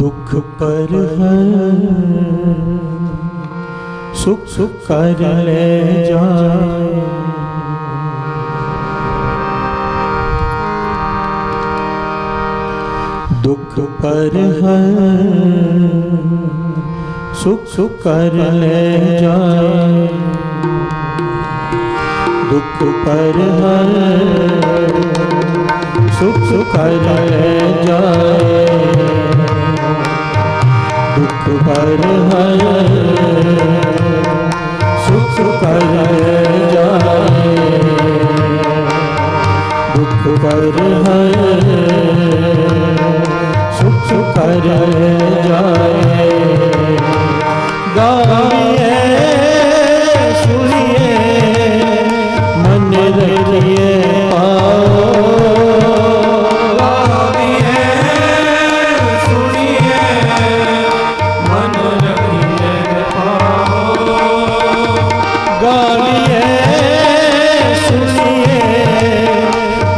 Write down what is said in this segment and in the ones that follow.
दुख पर है सुख सुख कर ले जाए। दुख पर है सुख सुख कर ले जाए। दुख पर है सुख सुख कर ले जाए। दुख पर है सुख सुख कर ले जाए। दुख पर है सुख सुख कर ले जाए। गाइए सुनिए मन रखिए पाओ। गाइए सुनिए मन रखिए पाओ। गाइए सुनिए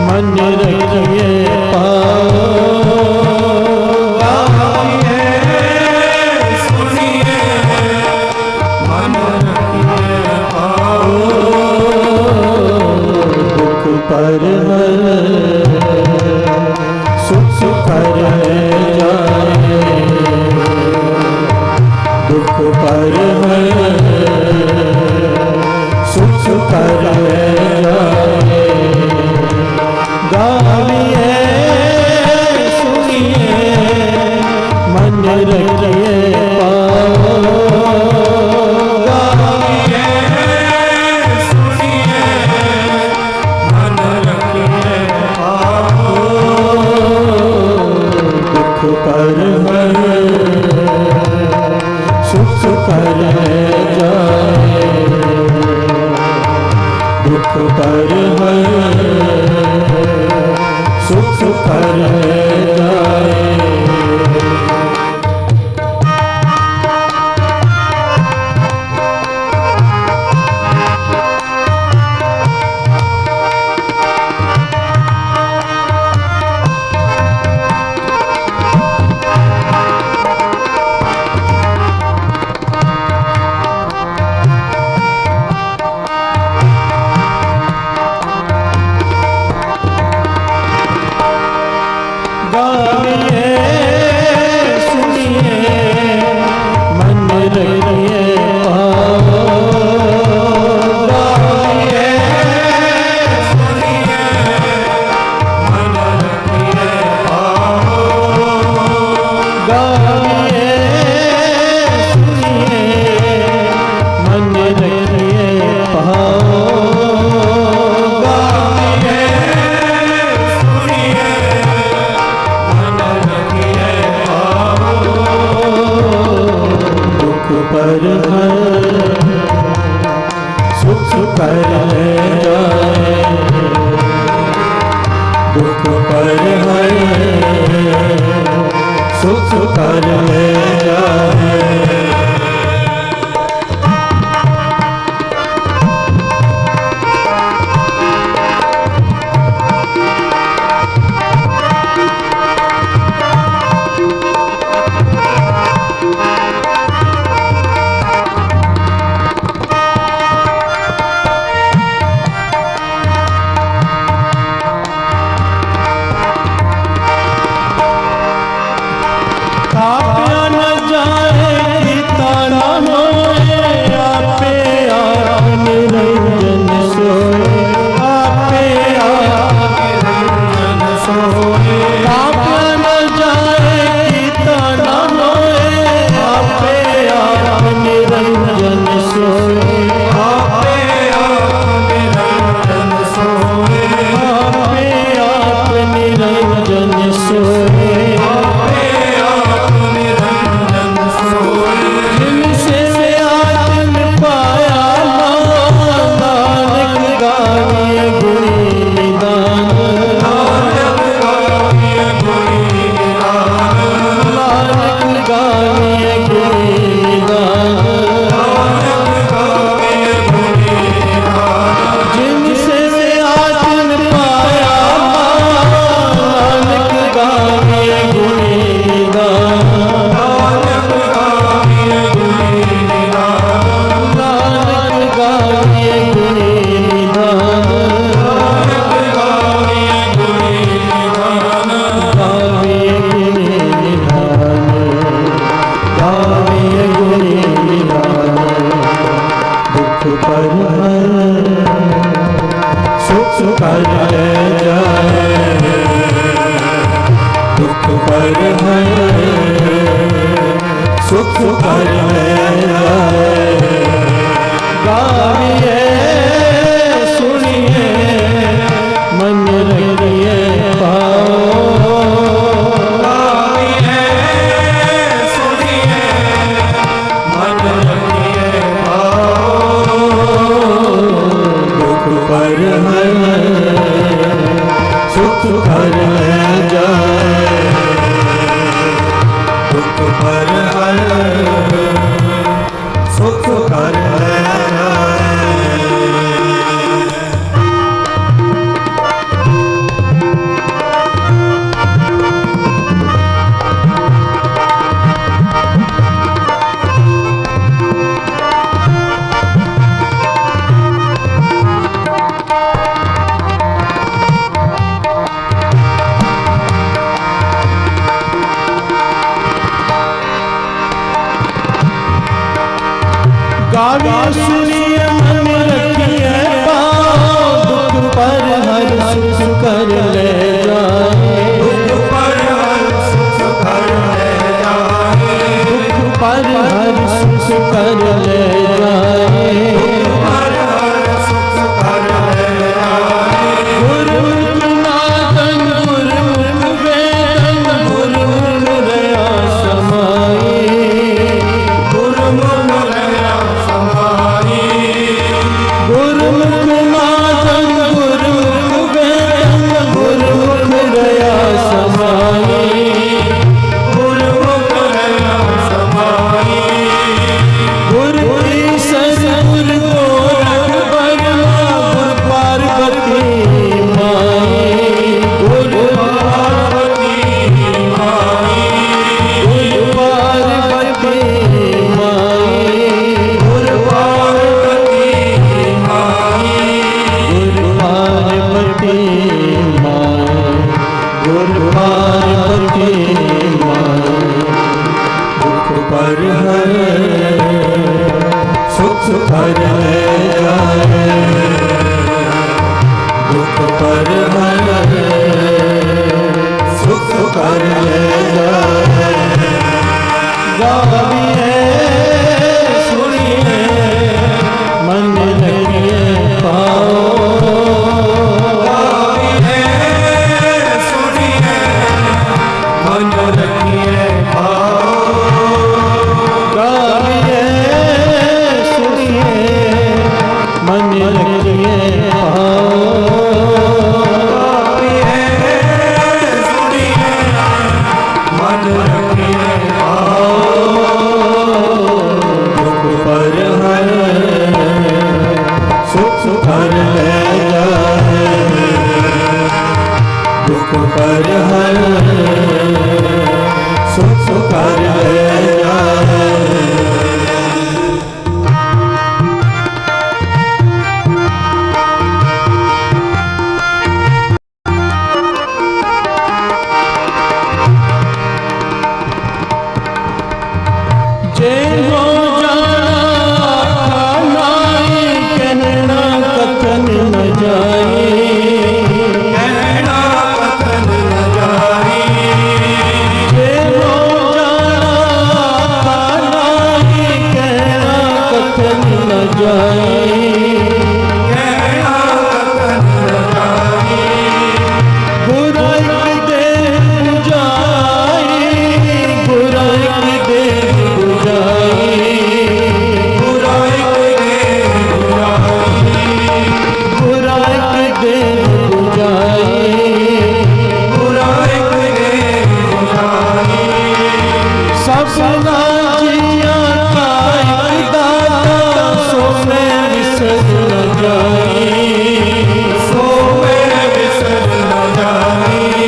मन रखिए पाओ। पर सुख सुख कर जाए। दुख पर सुख सुख कर जाए। गाइए सुनिए मन रखिए पाओ। पर सुख सुख कर जाए। दुख पर सुख सुख कर जाए। गाइए सुनिए मन रखिए पाओ। गाइए सुनिए मन रखिए पाओ। गाइए सुनिए मन रखिए पाओ। पर है सुख सुख कर जाए। दुख पर है सुख सुख कर जाए। काव्या न जाए है सुख कर जाए। गाविए सुनिए मन रखिए पाओ। गाविए सुनिए मन रखिए पाओ। दुख पर है सुख कर जाए। दुख पर सुख कर गाविए सुनिए मन रखिए पाओ। दुख पर हर सुख कर ले जाए। दुख पर सुख कर ले जाए। दुख पर हर सुख कर ले जाए। सुख कर ले जाए। गुरुमुख नादन गुरुमुख वेदन गुरुमुख रया समाई। गुरुमुख रया समाई। गुरुमुख नादन गुरुमुख वेदन गुरुमुख रया समाई। गुरुमुख रया समाई। गुरु ससुर गोरख बरवा गुरु पार्वती माई। गुरु पार्वती माई। गुरु पार्वती माई। गुरु पार्वती माई। गुरु पार्वती माई। गुरु पार्वती माई। दुख पर है सुख कर जाए। दुख पर है सुख कर जाए। गाविए सुनिए मन रखिए पाओ। गाविए सुनिए मन रखिए पाओ। गाविए सुनिए मन रखिए पाओ। गाविए सुनिए मन रखिए पाओ। दुख पर है सुख कर जाए। दुख पर है सुख कर जाए। जय हो जाना नाई कहना कथन न जाए। कहना कथन न जाए। जय हो जाना नाई कहना कथन न जाए। कहना कथन न जाए। बुराई दे बुझाई। बुराई दे बुझाई। बुराई के बुराई। बुराई दे बुझाई। बुराई के बुराई। सपना जिया का एक दाता सो में विसर न जाए। सो में विसर न जाए।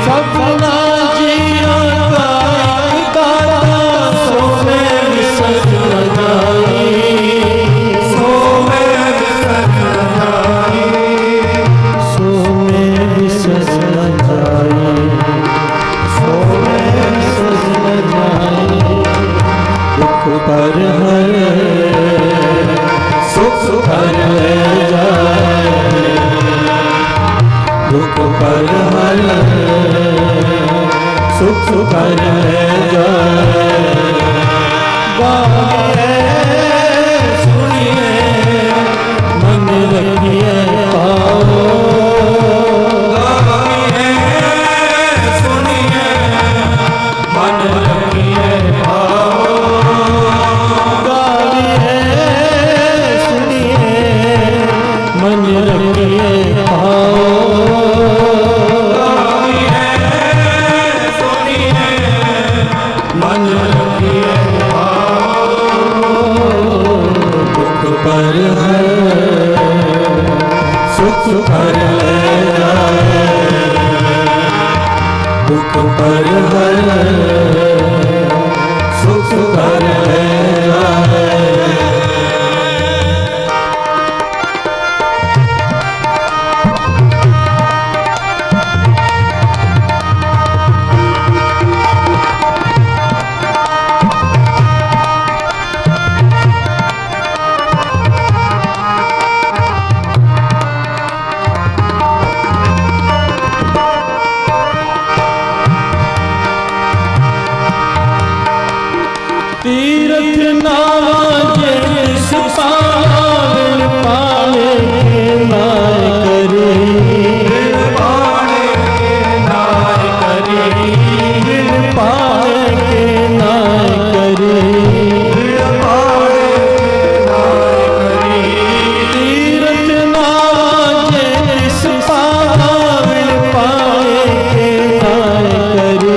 सपना जिया का एक दाता सो में विसर न जाए। सो में विसर न जाए। सो में विसर न जाए। सो में विसर न जाए। सुख कर ले जाए। गाइए सुनिए मन रखिए पाओ। गाइए सुनिए मन रखिए पाओ। गाइए सुनिए मन रखिए पाओ। पर है सुख कर ले जाए। दुख पर है सुख कर ले जाए। तीर्थ नावाजे जिस पावन पाले नाय करे। पाले नाय करे। पाले के नाय करे। पाले नाय करे। तीर्थ नावाजे जिस पावन पाले के नाय करे।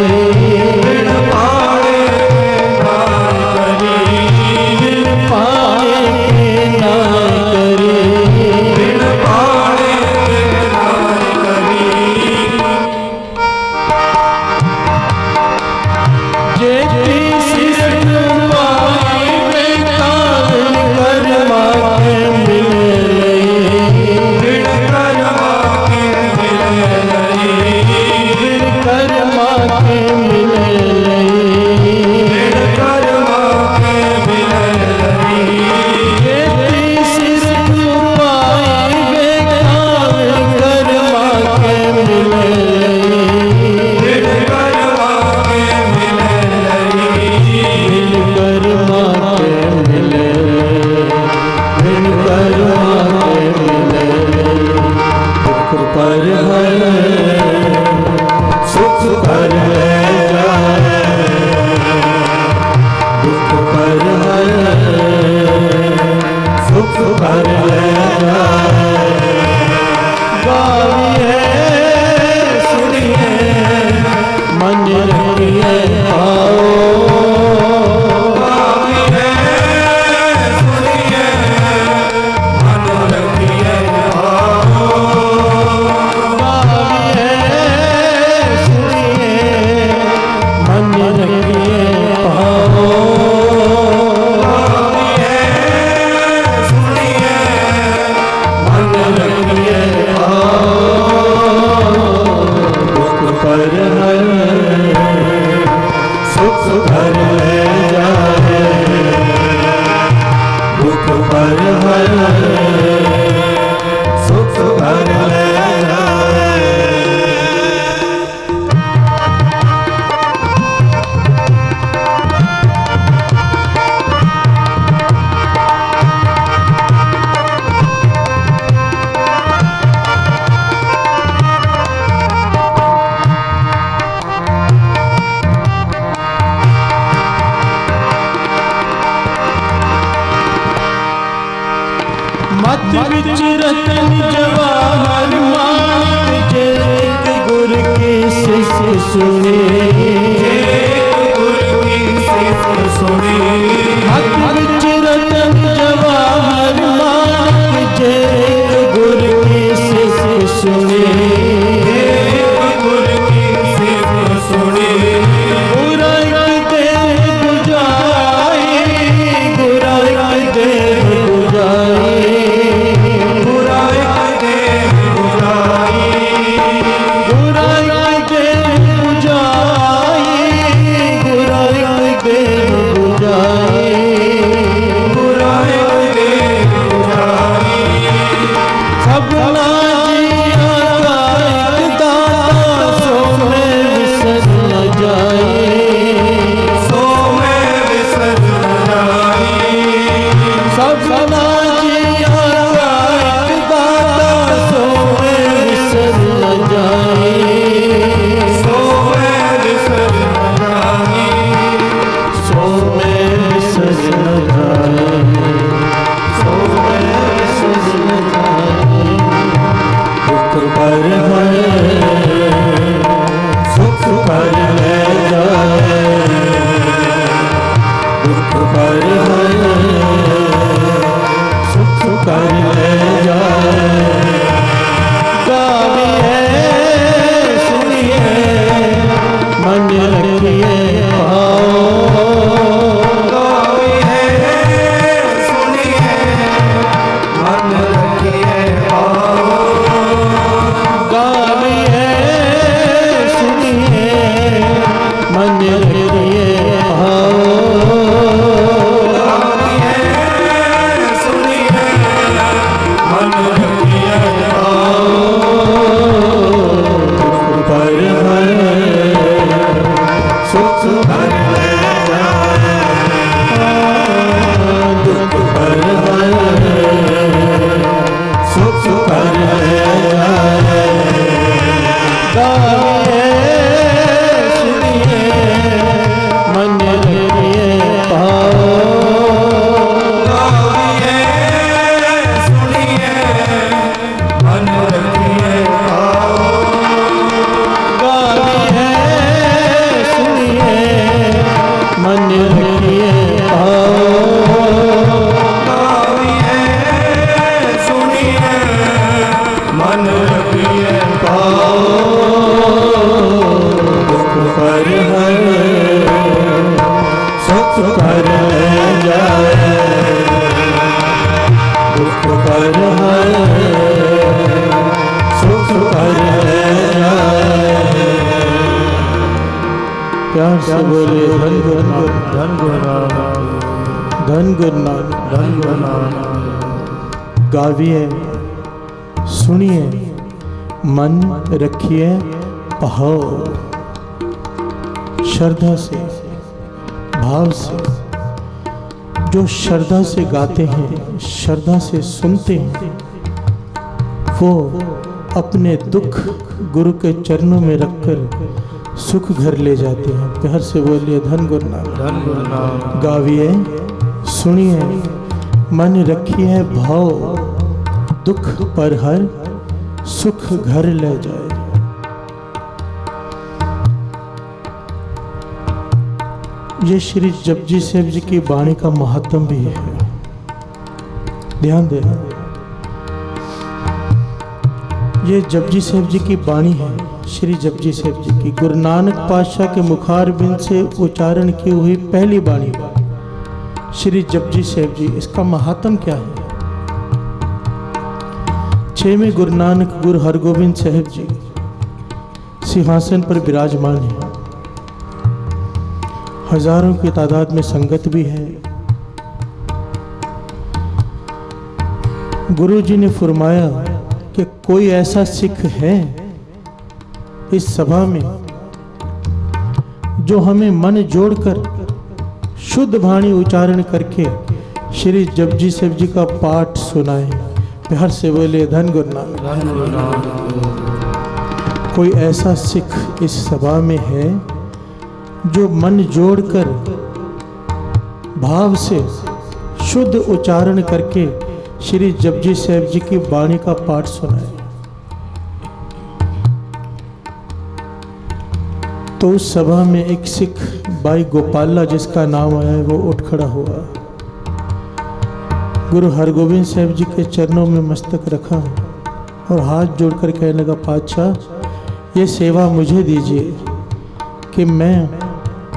मत विच रतन जवाहर माणिक जे गुर की सिस सुने। गुर की सिस सुने। मत विच रतन जवाहर माणिक जे गुर की सिस सुने। गुर की सिस सुने। गुराई दे बुझाई। गुराई दे बुझाई। बुराई दे बुझाई। घर ले जाए, दुख पर सुख घर ले जाए। गाइए सुनिए मन रखिए पाओ, गाइए सुनिए मन रखिए पाओ, गाइए सुनिए मन रखिए पाओ, गाइए सुनिए मन रखिए पाओ। दुख पर सुख घर ले जाए, दुख पर सुख घर ले जाए। प्यार से बोले धन गुरु नानक, धन गुरु नानक, धन गुरु नानक। धन गुरु नानक। गाविए सुनिए मन रखिए पाओ, श्रद्धा से भाव से। जो श्रद्धा से गाते हैं, श्रद्धा से सुनते हैं, वो अपने दुख गुरु के चरणों में रखकर सुख घर ले जाते हैं। प्यार से बोलिए धन गुरु नानक, धन गुरु नानक। गाविए सुनिए मन रखिए भाव, दुख पर हर सुख घर ले जाए। ये श्री जपजी साहब जी की वाणी का महात्म भी है, ध्यान देना। ये जपजी साहब जी की वाणी है, श्री जपजी साहब जी की गुरु नानक पातशाह के मुखारबिंद से उच्चारण की हुई पहली वाणी श्री जपजी साहब जी। इसका महात्म क्या है? 6वें गुरु नानक गुरु हरगोबिंद साहब जी सिंहासन पर विराजमान है, हजारों की तादाद में संगत भी है। गुरु जी ने फरमाया कि कोई ऐसा सिख है इस सभा में जो हमें मन जोड़कर शुद्ध वाणी उच्चारण करके श्री जपजी साहब जी का पाठ सुनाए। प्यार से बोले धन गुरु नानक, धन गुरु नानक। कोई ऐसा सिख इस सभा में है जो मन जोड़कर भाव से शुद्ध उच्चारण करके श्री जपजी साहब जी की वाणी का पाठ सुनाए। तो उस सभा में एक सिख भाई गोपाला जिसका नाम आया है, वो उठ खड़ा हुआ, गुरु हरगोबिंद साहब जी के चरणों में मस्तक रखा और हाथ जोड़कर कहने लगा, पातशाह ये सेवा मुझे दीजिए कि मैं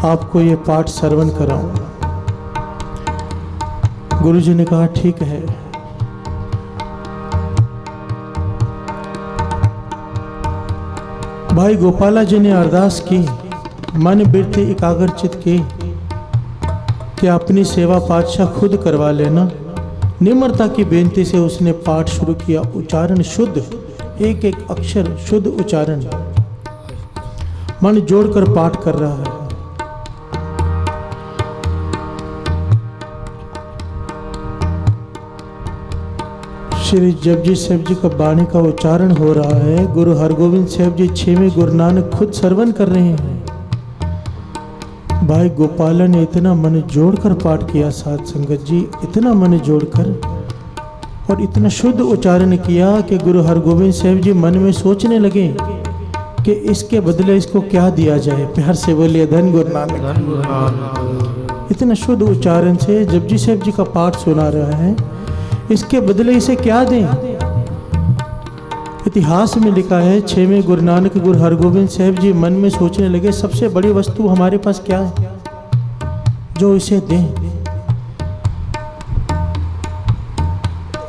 आपको ये पाठ श्रवण कराऊं। गुरु जी ने कहा ठीक है। भाई गोपाला जी ने अरदास की, मन बिरती एकाग्रचित की कि अपनी सेवा पातशाह खुद करवा लेना। निम्रता की बेनती से उसने पाठ शुरू किया। उच्चारण शुद्ध, एक एक अक्षर शुद्ध उच्चारण, मन जोड़कर पाठ कर रहा है। श्री जपजी साहब जी का वाणी का उच्चारण हो रहा है। गुरु हरगोबिंद साहब जी 6वें गुरु नानक खुद श्रवण कर रहे हैं। भाई गोपाला ने इतना मन जोड़कर पाठ किया, साथ संगत जी, इतना मन जोड़कर और इतना शुद्ध उच्चारण किया कि गुरु हरगोबिंद साहब जी मन में सोचने लगे कि इसके बदले इसको क्या दिया जाए। प्यार से बोलिए धन गुरु नानक, धन गुरु नानक। इतना शुद्ध उच्चारण से जपजी साहब जी का पाठ सुना रहा है, इसके बदले इसे क्या दें। इतिहास में लिखा है 6वें गुरु नानक गुरु हरगोबिंद साहब जी मन में सोचने लगे, सबसे बड़ी वस्तु हमारे पास क्या है जो इसे दें।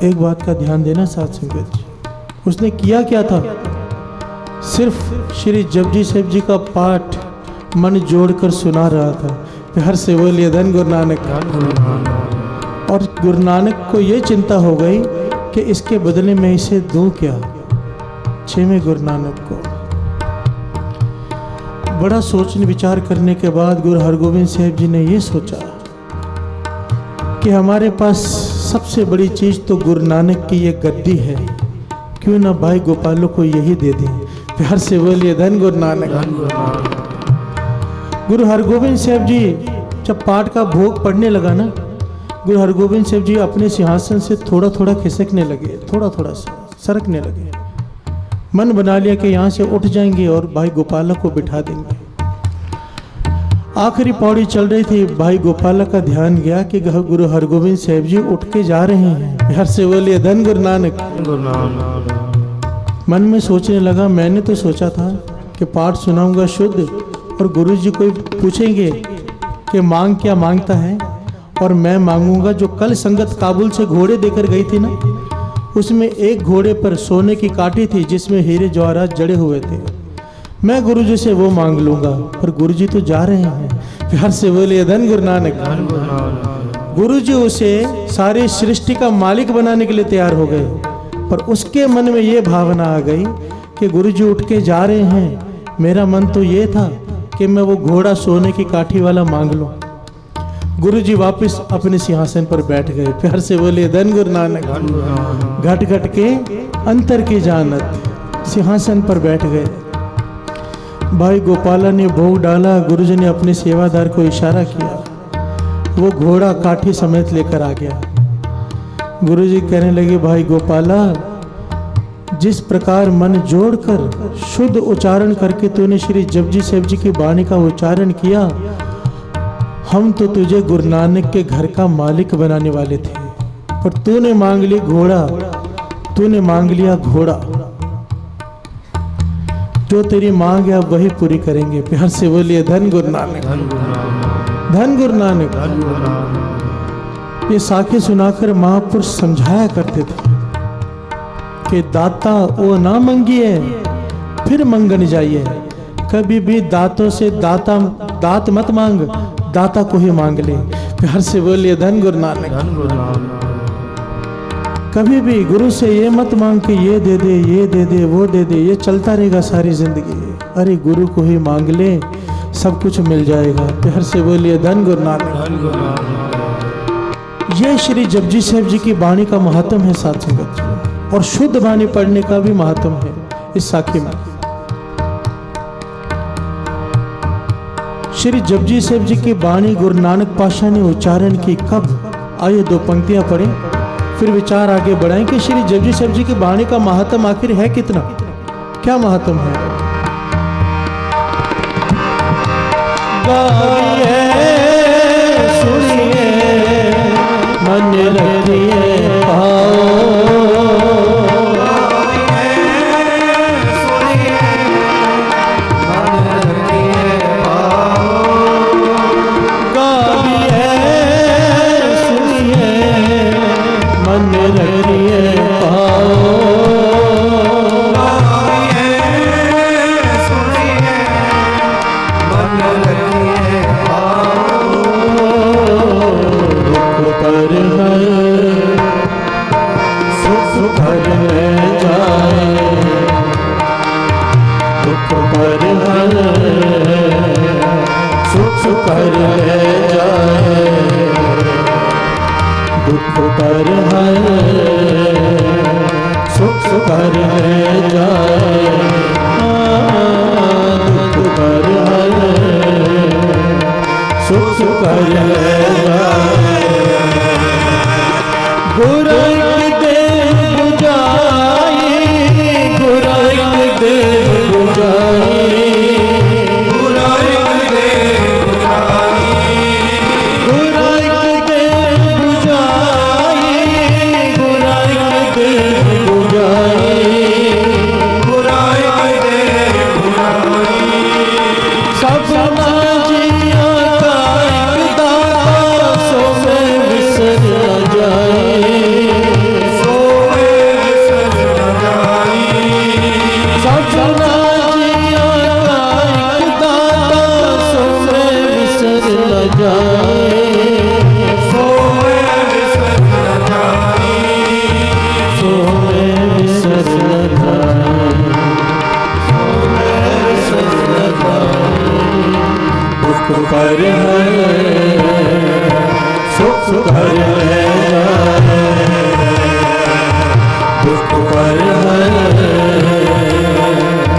एक बात का ध्यान देना साथ संगत जी, उसने किया क्या था? सिर्फ श्री जपजी साहब जी का पाठ मन जोड़कर सुना रहा था। प्यार से बोलिए धन गुरु नानक। धन गुरु नानक। और गुरु नानक को ये चिंता हो गई कि इसके बदले में इसे दूं क्या, 6वें गुरु नानक को। बड़ा सोचने विचार करने के बाद गुरु हरगोविंद साहब जी ने ये सोचा कि हमारे पास सबसे बड़ी चीज़ तो गुरु नानक की ये गद्दी है, क्यों ना भाई गोपालों को यही दे दें। प्यार से बोलिए धन गुरु नानक। गुरु हरगोविंद साहब जी जब पाठ का भोग पड़ने लगा ना, गुरु हरगोविंद साहब जी अपने सिंहासन से थोड़ा थोड़ा खिसकने लगे, थोड़ा थोड़ा सरकने लगे। मन बना लिया कि यहाँ से उठ जाएंगे और भाई गोपाला को बिठा देंगे। आखिरी पौड़ी चल रही थी, भाई गोपाला का ध्यान गया कि गुरु हरगोविंद साहब जी उठ के जा रहे हैं। प्यार से बोलिए धन गुरु नानक। मन में सोचने लगा, मैंने तो सोचा था कि पाठ सुनाऊंगा शुद्ध और गुरु जी कोई पूछेंगे कि मांग क्या मांगता है, और मैं मांगूंगा जो कल संगत काबुल से घोड़े देकर गई थी ना, उसमें एक घोड़े पर सोने की काठी थी जिसमें हीरे जवाहरात जड़े हुए थे। मैं गुरु जी से वो मांग लूंगा, पर गुरु जी तो जा रहे हैं। प्यार से बोलिए धन गुरु नानक। गुरु जी उसे सारी सृष्टि का मालिक बनाने के लिए तैयार हो गए, पर उसके मन में ये भावना आ गई कि गुरु जी उठ के जा रहे हैं। मेरा मन तो ये था कि मैं वो घोड़ा सोने की काठी वाला मांग लूं। गुरु जी वापस अपने सिंहासन पर बैठ गए। प्यार से बोलिए धन गुरु नानक। घट घट के अंतर की जानत, सिंहासन पर बैठ गए। भाई गोपाला ने भोग डाला, गुरु जी ने अपने सेवादार को इशारा किया, वो घोड़ा काठी समेत लेकर आ गया। गुरु जी कहने लगे, भाई गोपाला, जिस प्रकार मन जोड़कर शुद्ध उच्चारण करके तूने श्री जपजी साहब जी की वाणी का उच्चारण किया, हम तो तुझे गुरु नानक के घर का मालिक बनाने वाले थे, पर तूने मांग ली घोड़ा, तूने मांग लिया घोड़ा। जो तेरी मांग है वही पूरी करेंगे। प्यार से बोलिए धन गुरु नानक। धन गुरु नानक। ये साखी सुनाकर महापुरुष समझाया करते थे कि दाता वो ना मंगिए फिर मंगन जाइए। कभी भी दातों से दात मत मांग, दाता को ही मांग ले। प्यार से बोलिए धन गुरु नानक। कभी भी गुरु से ये मत मांग कि ये दे दे, ये दे दे, वो दे दे, ये चलता रहेगा सारी जिंदगी। अरे गुरु को ही मांग ले, सब कुछ मिल जाएगा। प्यार से बोलिए धन गुरु नानक। ये श्री जपजी साहब जी की वाणी का महत्व है साथ संगत जी, और शुद्ध वाणी पढ़ने का भी महत्व है इस साखी में। श्री जपजी साहब जी की वाणी गुरु नानक पातशाह ने उच्चारण की कब? आइए दो पंक्तियां पढ़ें, फिर विचार आगे बढ़ाएं कि श्री जपजी साहब जी की वाणी का महत्व आखिर है कितना, क्या महत्व है। गाइए सुनिए मन रखिए जाए। सुख कर ले दुख पर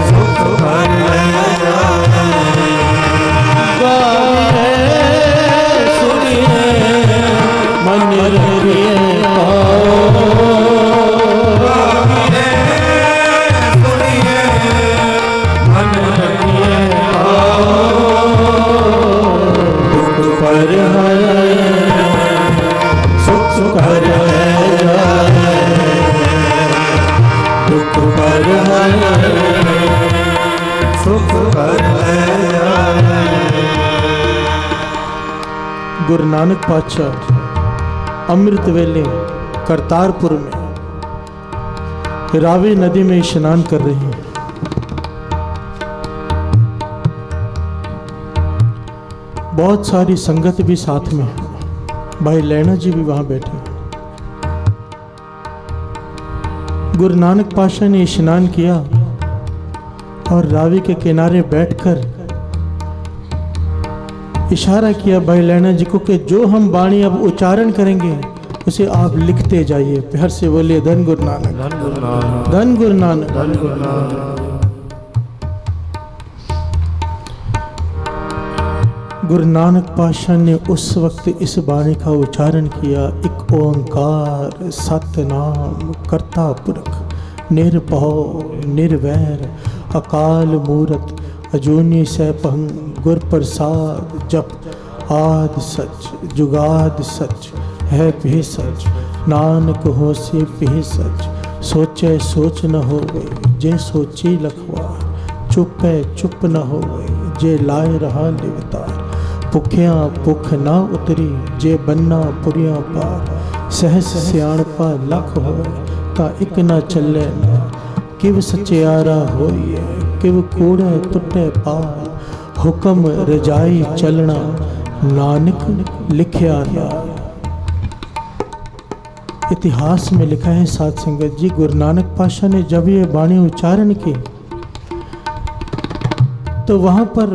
सुख कर ले सुनिए मन रखिए गुरु नानक पातशाह अमृत वेले करतारपुर में रावी नदी में स्नान कर रहे हैं। बहुत सारी संगत भी साथ में है। भाई लैना जी भी वहां बैठे। गुरु नानक पातशाह ने स्नान किया और रावी के किनारे बैठकर इशारा किया भाई लैना जी को कि जो हम वाणी अब उच्चारण करेंगे उसे आप लिखते जाइए। प्यार से बोलिए धन गुरु नानक, धन गुरु नानक, धन गुरु नानक। गुरु नानक पातशाह ने उस वक्त इस वाणी का उच्चारण किया, एक ओंकार सतनाम करता पुरख निर्भव निर्वैर अकाल मूरत अजूनी सैपहं गुर प्रसाद जप आद सच जुगाद सच है भी सच नानक हो से भी सच सोचे सोच न हो गई जे सोची लखवार चुपे चुप न हो गई जे लाए रहा लिवतार भुखिया भुख न उतरी जे बन्ना पुरिया पार सहस सियाणपा लख हो ता इक न चले ना किव सचियारा होइए किव कूड़े टुटे पार हुक्म रजाई चलना नानक लिखिया ना। इतिहास में लिखा है साध संगत जी, गुरु नानक पातशाह ने जब ये वाणी उच्चारण की तो वहां पर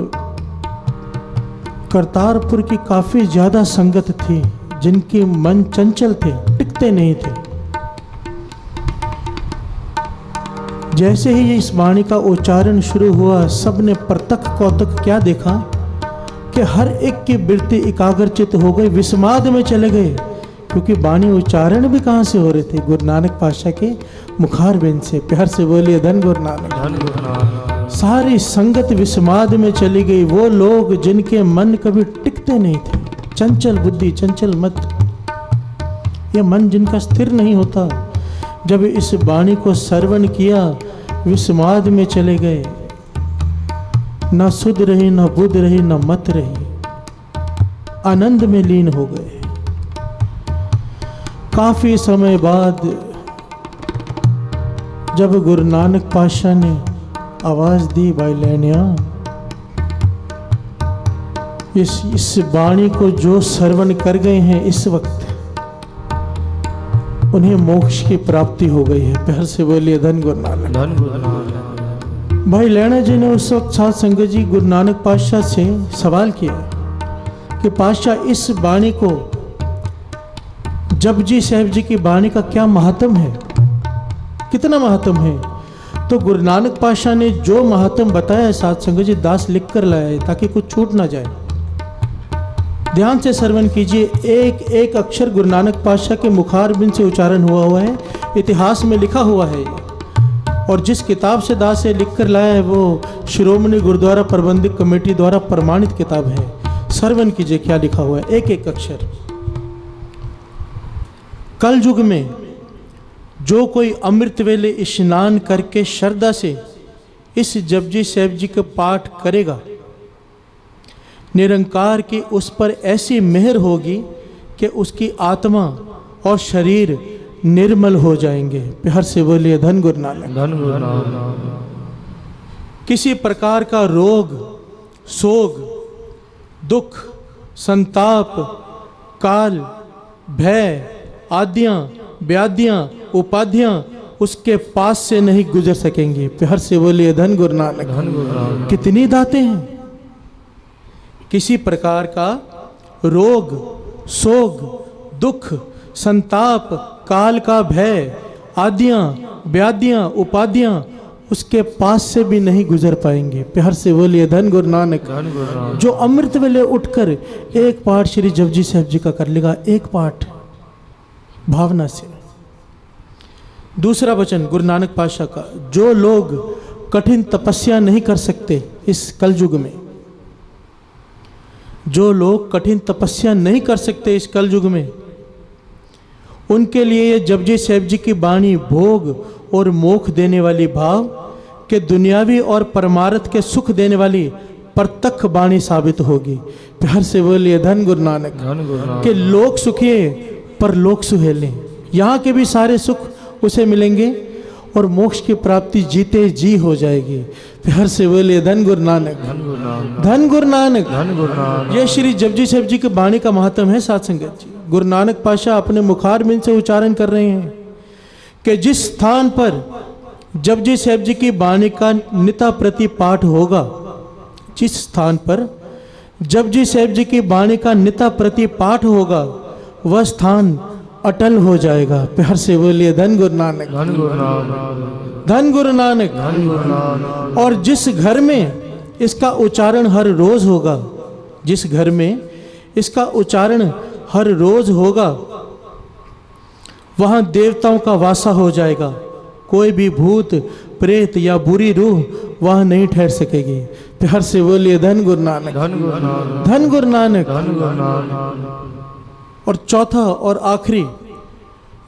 करतारपुर की काफी ज्यादा संगत थी जिनके मन चंचल थे, टिकते नहीं थे। जैसे ही इस वाणी का उच्चारण शुरू हुआ सबने प्रत्यक्ष कौतुक क्या देखा कि हर एक की वृत्ति एकाग्रचित हो गई, विस्माद में चले गए, क्योंकि वाणी उच्चारण भी कहाँ से हो रहे थे? गुरु नानक पातशाह के मुखारबिंद से। प्यार से बोलिए धन गुरु नानक, धन गुरु नानक। सारी संगत विस्माद में चली गई। वो लोग जिनके मन कभी टिकते नहीं थे, चंचल बुद्धि चंचल मत, ये मन जिनका स्थिर नहीं होता, जब इस वाणी को श्रवण किया विस्माद में चले गए। न सुध रही न बुध रही न मत रही, आनंद में लीन हो गए। काफी समय बाद जब गुरु नानक पातशाह ने आवाज दी, भाई लैनिया इस वाणी को जो श्रवण कर गए हैं इस वक्त उन्हें मोक्ष की प्राप्ति हो गई है। प्यार से बोलिए धन गुरु नानक, धन गुरु नानक। भाई लैना जी ने उस वक्त साध संगत जी गुरु नानक पातशाह से सवाल किया कि पातशाह इस वाणी को, जपजी साहिब जी की वाणी का क्या महात्म है, कितना महात्म है? तो गुरु नानक पातशाह ने जो महात्म बताया साध संगत जी दास लिख कर लाए ताकि कुछ छूट ना जाए। ध्यान से श्रवण कीजिए, एक एक अक्षर गुरु नानक पातशाह के मुखारबिंद से उच्चारण हुआ है, इतिहास में लिखा हुआ है। और जिस किताब से दास से लिख कर लाया है वो शिरोमणि गुरुद्वारा प्रबंधक कमेटी द्वारा प्रमाणित किताब है। श्रवण कीजिए क्या लिखा हुआ है, एक एक अक्षर। कल युग में जो कोई अमृत वेले स्नान करके श्रद्धा से इस जपजी साहिब जी का पाठ करेगा, निरंकार की उस पर ऐसी मेहर होगी कि उसकी आत्मा और शरीर निर्मल हो जाएंगे। प्यार से बोलिए धन गुरु नानक, धन गुरु नानक। किसी प्रकार का रोग, सोग, दुख, संताप, काल, भय आदियां व्याधियां उपाधियां उसके पास से नहीं गुजर सकेंगे। प्यार से बोलिए धन गुरु नानक, धन गुरु नानक। कितनी दातें हैं, किसी प्रकार का रोग, सोग, दुख, संताप, काल का भय, आदियाँ, व्याधियाँ, उपाधियाँ उसके पास से भी नहीं गुजर पाएंगे। प्यार से बोलिए धन गुरु नानक। जो अमृत वेले उठकर एक पाठ श्री जपजी साहब जी का कर लेगा, एक पाठ भावना से। दूसरा वचन गुरु नानक पातशाह का, जो लोग कठिन तपस्या नहीं कर सकते इस कलयुग में, जो लोग कठिन तपस्या नहीं कर सकते इस कलयुग में, उनके लिए ये जपजी साहब जी की वाणी भोग और मोक्ष देने वाली भाव के दुनियावी और परमार्थ के सुख देने वाली प्रत्यक्ष वाणी साबित होगी। प्यार से बोलिए धन गुरु नानक। के लोक सुखिए पर लोक सुहेले, यहाँ के भी सारे सुख उसे मिलेंगे और मोक्ष की प्राप्ति जीते जी हो जाएगी। प्यार से बोलिए धन गुरु नानक, धन गुरु नानक। ये श्री जपजी साहब जी की वाणी का महत्व है। साथ संगत जी, गुरु नानक पातशाह अपने मुखारबिंद से उच्चारण कर रहे हैं कि जिस स्थान पर जपजी साहब जी की वाणी का निता प्रति पाठ होगा, जिस स्थान पर जपजी साहब जी की वाणी का निता प्रति पाठ होगा, वह स्थान अटल हो जाएगा। प्यार से बोलिए धन गुरु नानक, धन गुरु नानक। और जिस घर में इसका उच्चारण हर रोज होगा, जिस घर में इसका उच्चारण हर रोज होगा, वहां देवताओं का वासा हो जाएगा। कोई भी भूत, प्रेत या बुरी रूह वहां नहीं ठहर सकेगी। प्यार से बोलिए धन गुरु नानक, धन गुरु नानक। और चौथा और आखिरी,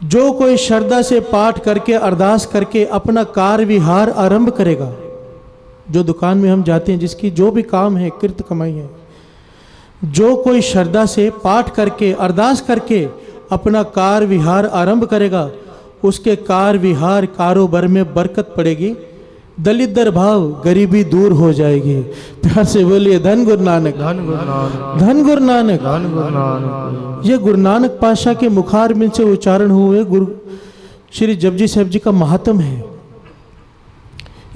जो कोई श्रद्धा से पाठ करके अरदास करके अपना कार्य विहार आरंभ करेगा, जो दुकान में हम जाते हैं, जिसकी जो भी काम है, कृत कमाई है, जो कोई श्रद्धा से पाठ करके अरदास करके अपना कार्य विहार आरंभ करेगा, उसके कार्य विहार कारोबार में बरकत पड़ेगी, दलिद्र भाव गरीबी दूर हो जाएगी। प्यार से बोलिए धन गुरु नानक, धन गुरु नानक। ये गुरु नानक पातशाह के मुखारबिंद से उच्चारण हुए गुरु श्री जपजी साहब जी का महात्म है।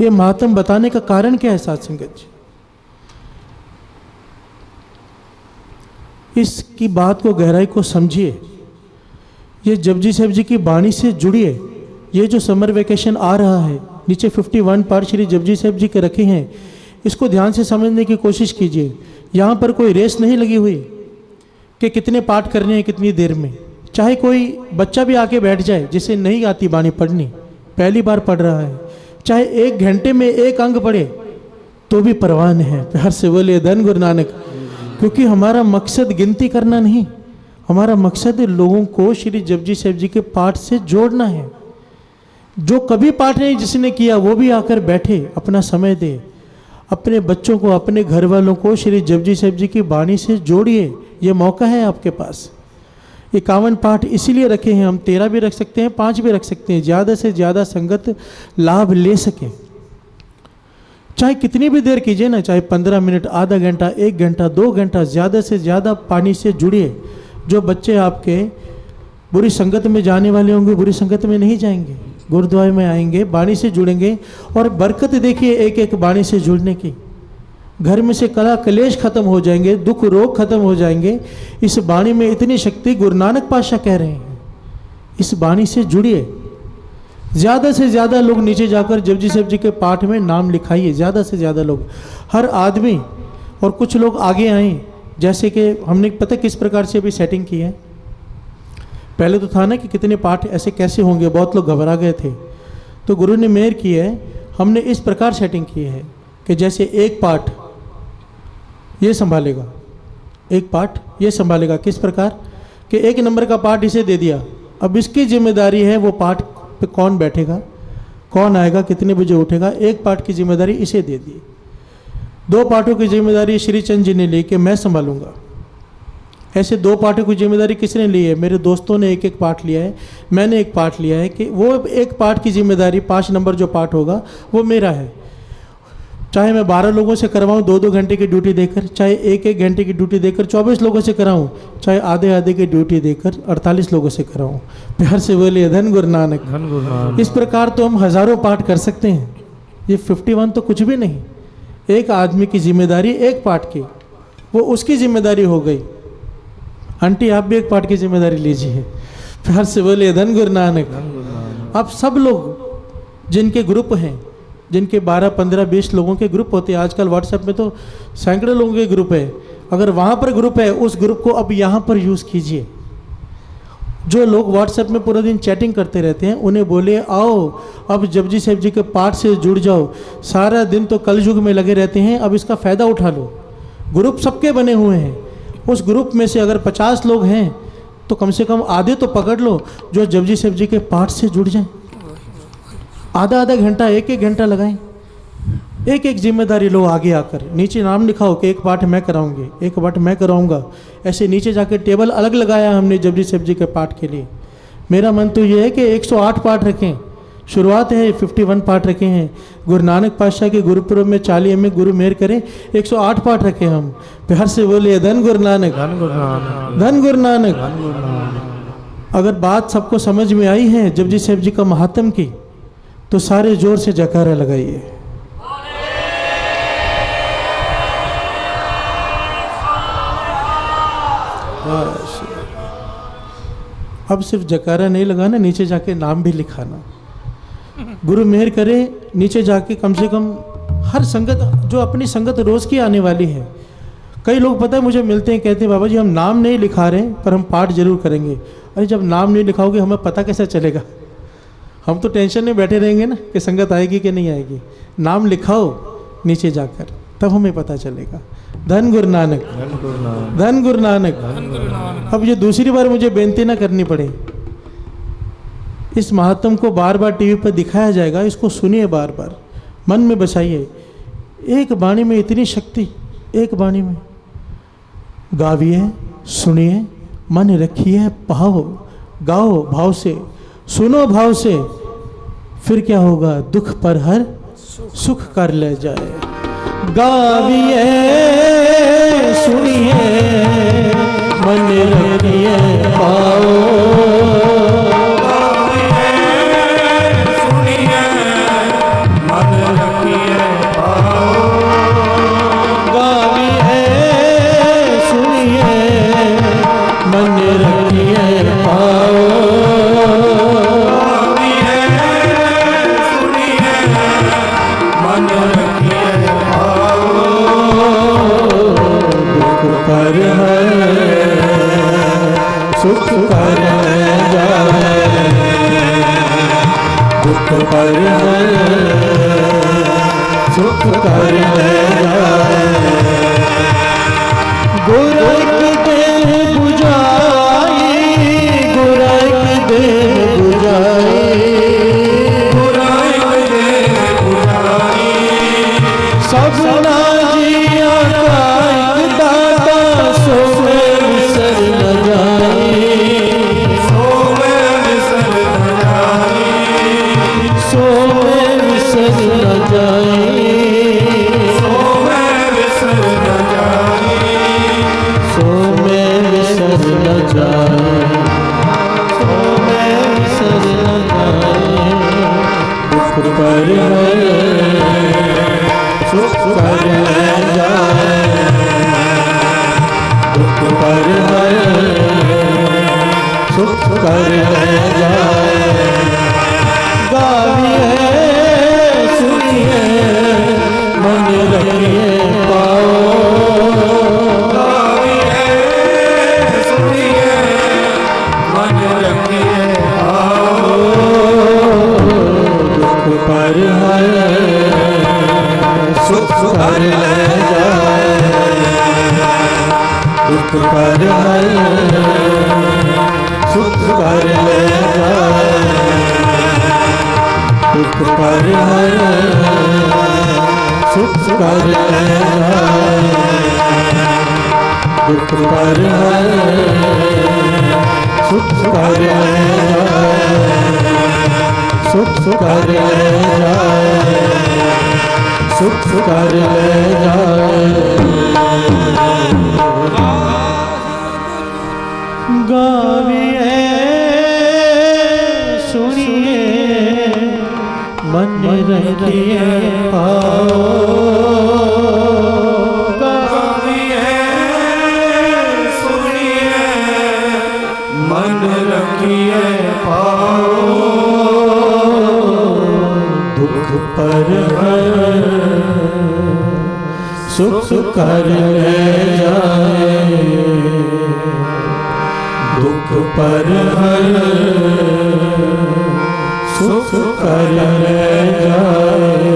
ये महात्म बताने का कारण क्या है? साथ संगत जी, इसकी बात को, गहराई को समझिए। ये जपजी साहब जी की वाणी से जुड़िए। ये जो समर वेकेशन आ रहा है, नीचे 51 पाठ श्री जपजी साहब जी के रखे हैं, इसको ध्यान से समझने की कोशिश कीजिए। यहाँ पर कोई रेस नहीं लगी हुई कि कितने पाठ करने हैं कितनी देर में। चाहे कोई बच्चा भी आके बैठ जाए जिसे नहीं आती वाणी पढ़नी, पहली बार पढ़ रहा है, चाहे 1 घंटे में 1 अंग पढ़े तो भी परवाह नहीं है। प्यार से बोलिए धन गुरु नानक। क्योंकि हमारा मकसद गिनती करना नहीं, हमारा मकसद लोगों को श्री जपजी साहब जी के पाठ से जोड़ना है। जो कभी पाठ नहीं जिसने किया, वो भी आकर बैठे, अपना समय दे, अपने बच्चों को, अपने घर वालों को श्री जपजी साहब जी की वाणी से जोड़िए। ये मौका है आपके पास। 51 पाठ इसीलिए रखे हैं, हम 13 भी रख सकते हैं, 5 भी रख सकते हैं, ज़्यादा से ज़्यादा संगत लाभ ले सके। चाहे कितनी भी देर कीजिए ना, चाहे 15 मिनट, आधा घंटा, 1 घंटा, 2 घंटा, ज़्यादा से ज़्यादा पानी से जुड़िए। जो बच्चे आपके बुरी संगत में जाने वाले होंगे, बुरी संगत में नहीं जाएंगे, गुरुद्वारे में आएंगे, वाणी से जुड़ेंगे और बरकत देखिए एक एक वाणी से जुड़ने की। घर में से कला कलेश खत्म हो जाएंगे, दुख रोग खत्म हो जाएंगे। इस वाणी में इतनी शक्ति, गुरु नानक पातशाह कह रहे हैं, इस वाणी से जुड़िए। ज़्यादा से ज़्यादा लोग नीचे जाकर जपजी साहब जी के पाठ में नाम लिखाइए, ज़्यादा से ज़्यादा लोग, हर आदमी। और कुछ लोग आगे आए, जैसे कि हमने पता किस प्रकार से अभी सेटिंग की है। पहले तो था ना कि कितने पाठ ऐसे कैसे होंगे, बहुत लोग घबरा गए थे। तो गुरु ने मेहर की है, हमने इस प्रकार सेटिंग की है कि जैसे एक पाठ ये संभालेगा, एक पाठ ये संभालेगा। किस प्रकार कि 1 नंबर का पाठ इसे दे दिया, अब इसकी जिम्मेदारी है वो पाठ पे कौन बैठेगा, कौन आएगा, कितने बजे उठेगा। एक पाठ की जिम्मेदारी इसे दे दी। 2 पाठों की जिम्मेदारी श्री चंद जी ने ली कि मैं संभालूंगा। ऐसे 2 पाठों की जिम्मेदारी किसने ली है? मेरे दोस्तों ने 1-1 पाठ लिया है, मैंने 1 पाठ लिया है कि वो 1 पाठ की जिम्मेदारी 5 नंबर जो पाठ होगा वो मेरा है। चाहे मैं 12 लोगों से करवाऊँ 2-2 घंटे की ड्यूटी देकर, चाहे 1-1 घंटे की ड्यूटी देकर 24 लोगों से कराऊँ, चाहे आधे की ड्यूटी देकर 48 लोगों से कराऊँ। प्यार से बोलिए धन गुरु नानक। इस प्रकार तो हम हज़ारों पाठ कर सकते हैं। ये 51 तो कुछ भी नहीं, एक आदमी की जिम्मेदारी 1 पाठ की। वो उसकी जिम्मेदारी हो गई। आंटी आप भी एक पाठ की जिम्मेदारी लीजिए। प्यार से बोलिए धन गुरु नानक। अब सब लोग जिनके ग्रुप हैं, जिनके 12, 15, 20 लोगों के ग्रुप होते हैं, आजकल व्हाट्सएप में तो सैकड़ों लोगों के ग्रुप है, अगर वहाँ पर ग्रुप है उस ग्रुप को अब यहाँ पर यूज़ कीजिए। जो लोग व्हाट्सएप में पूरा दिन चैटिंग करते रहते हैं उन्हें बोले आओ अब जपजी साहिब जी के पाठ से जुड़ जाओ, सारा दिन तो कल युग में लगे रहते हैं, अब इसका फ़ायदा उठा लो। ग्रुप सबके बने हुए हैं, उस ग्रुप में से अगर 50 लोग हैं तो कम से कम आधे तो पकड़ लो जो जपजी साहिब जी के पाठ से जुड़ जाएं। आधा आधा घंटा, एक एक घंटा लगाएं, एक एक जिम्मेदारी लो। आगे आकर नीचे नाम लिखाओ कि एक पाठ मैं कराऊंगी, एक पाठ मैं कराऊंगा। ऐसे नीचे जाके टेबल अलग लगाया हमने जपजी साहिब जी के पाठ के लिए। मेरा मन तो ये है कि 108 पाठ रखें, शुरुआत है 51 पाठ रखे हैं। गुरु नानक पातशाह के गुरुपुरब में 40 में गुरु मेहर करें 108 पाठ रखे हम। प्यार से बोलिए धन गुरु नानक, धन गुरु नानक, धन गुरु नानक। धन गुरु नानक। अगर बात सबको समझ में आई है जपजी साहिब जी का महात्म की, तो सारे जोर से जयकारा लगाइए। अब सिर्फ जयकारा नहीं लगाना, नीचे जाके नाम भी लिखाना। गुरु मेहर करे नीचे जाके कम से कम हर संगत, जो अपनी संगत रोज की आने वाली है। कई लोग पता है मुझे मिलते हैं, कहते हैं बाबा जी हम नाम नहीं लिखा रहे पर हम पाठ जरूर करेंगे। अरे जब नाम नहीं लिखाओगे हमें पता कैसे चलेगा? हम तो टेंशन में बैठे रहेंगे ना कि संगत आएगी कि नहीं आएगी। नाम लिखाओ नीचे जाकर, तब हमें पता चलेगा। धन गुरु नानक, धन गुरु नानक, धन गुरु नानक। अब ये दूसरी बार मुझे बेनती ना करनी पड़े, इस महात्म को बार बार टीवी पर दिखाया जाएगा, इसको सुनिए बार बार, मन में बसाइए। एक वाणी में इतनी शक्ति, एक वाणी में। गाविए, सुनिए, मन रखिए, पाओ, गाओ भाव से, सुनो भाव से, फिर क्या होगा? दुख पर हर सुख कर ले जाए। गाविए, सुनिए, मन रखिए, पाओ, सुख कर गुरु की देह बुझाई, गुरु की देह बुझाई, गुरु की देह बुझाई, सब ना जिया का दाता सो में विसर न जाए, सो में विसर न जाए, सो में विसर न जाए, पर सुख कर जाए, दुख पर सुख कर जाए। गाविए, सुनिए, मन रखिए, पाओ, गाविए, सुनिए, मन रखिए, पाओ, पर सुख कर जाए, दुख पर सुख कर जाए, दुख पर सुख कर जाए, दुख पर सुख कर जाए, सुख कर जाए, सुख कर जाए। गाविए, सुनिए, मन रखिए, पाओ, गाविए, सुख कर ले जाए, दुख पर हर सुख कर ले जाए।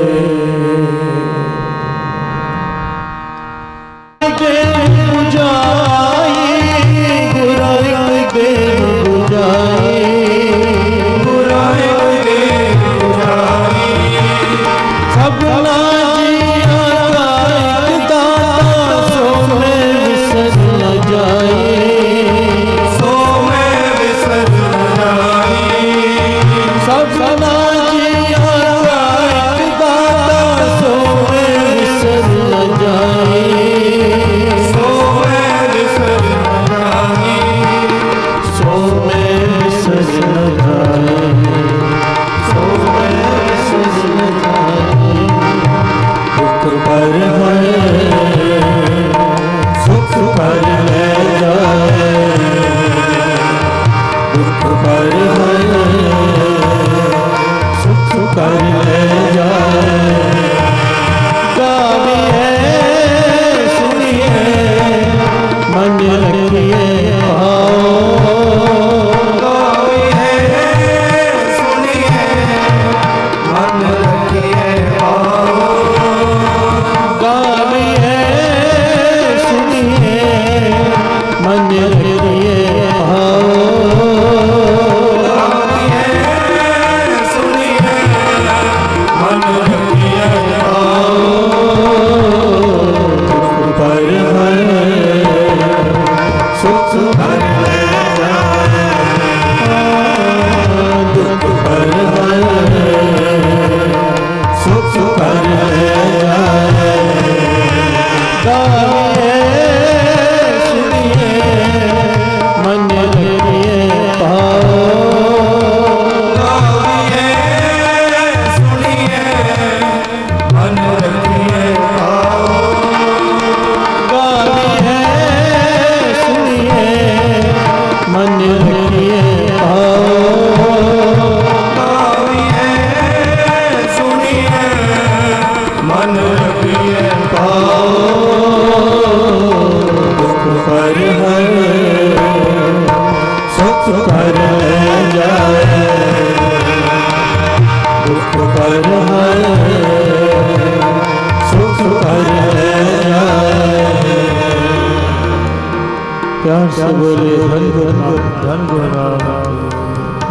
प्यार से बोले धन गुरु नानक, धन गुरु नानक,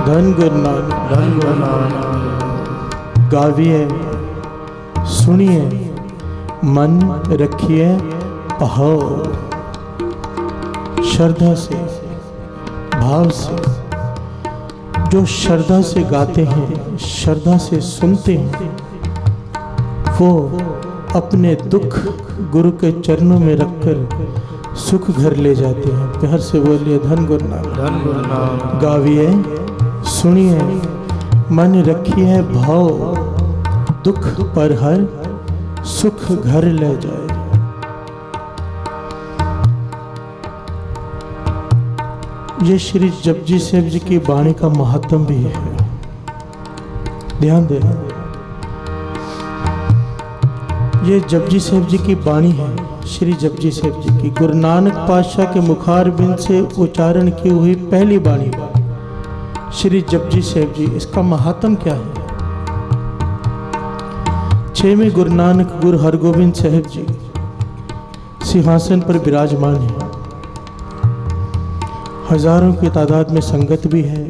धन गुरु नानक, धन गुरु नानक। गाविए सुनिए मन रखिए भाव, श्रद्धा से भाव से। जो श्रद्धा से गाते हैं, श्रद्धा से सुनते हैं, वो अपने दुख गुरु के चरणों में रखकर सुख घर ले जाते हैं। प्यार से बोलिए धन गुरु नानक, धन गुरु नानक। गाविए सुनिए मन रखिए भाव, दुख पर हर सुख घर ले जाए। ये श्री जपजी साहिब जी की वाणी का महात्म भी है, ध्यान देना। ये जपजी साहिब जी की वाणी है, श्री जपजी साहिब जी की गुरु नानक पातशाह के मुखारबिंद से उच्चारण की हुई पहली वाणी श्री जपजी साहिब जी। इसका महात्म क्या है? 6वें गुरु नानक गुरु हरगोबिंद साहिब जी सिंहासन पर विराजमान है, हजारों की तादाद में संगत भी है।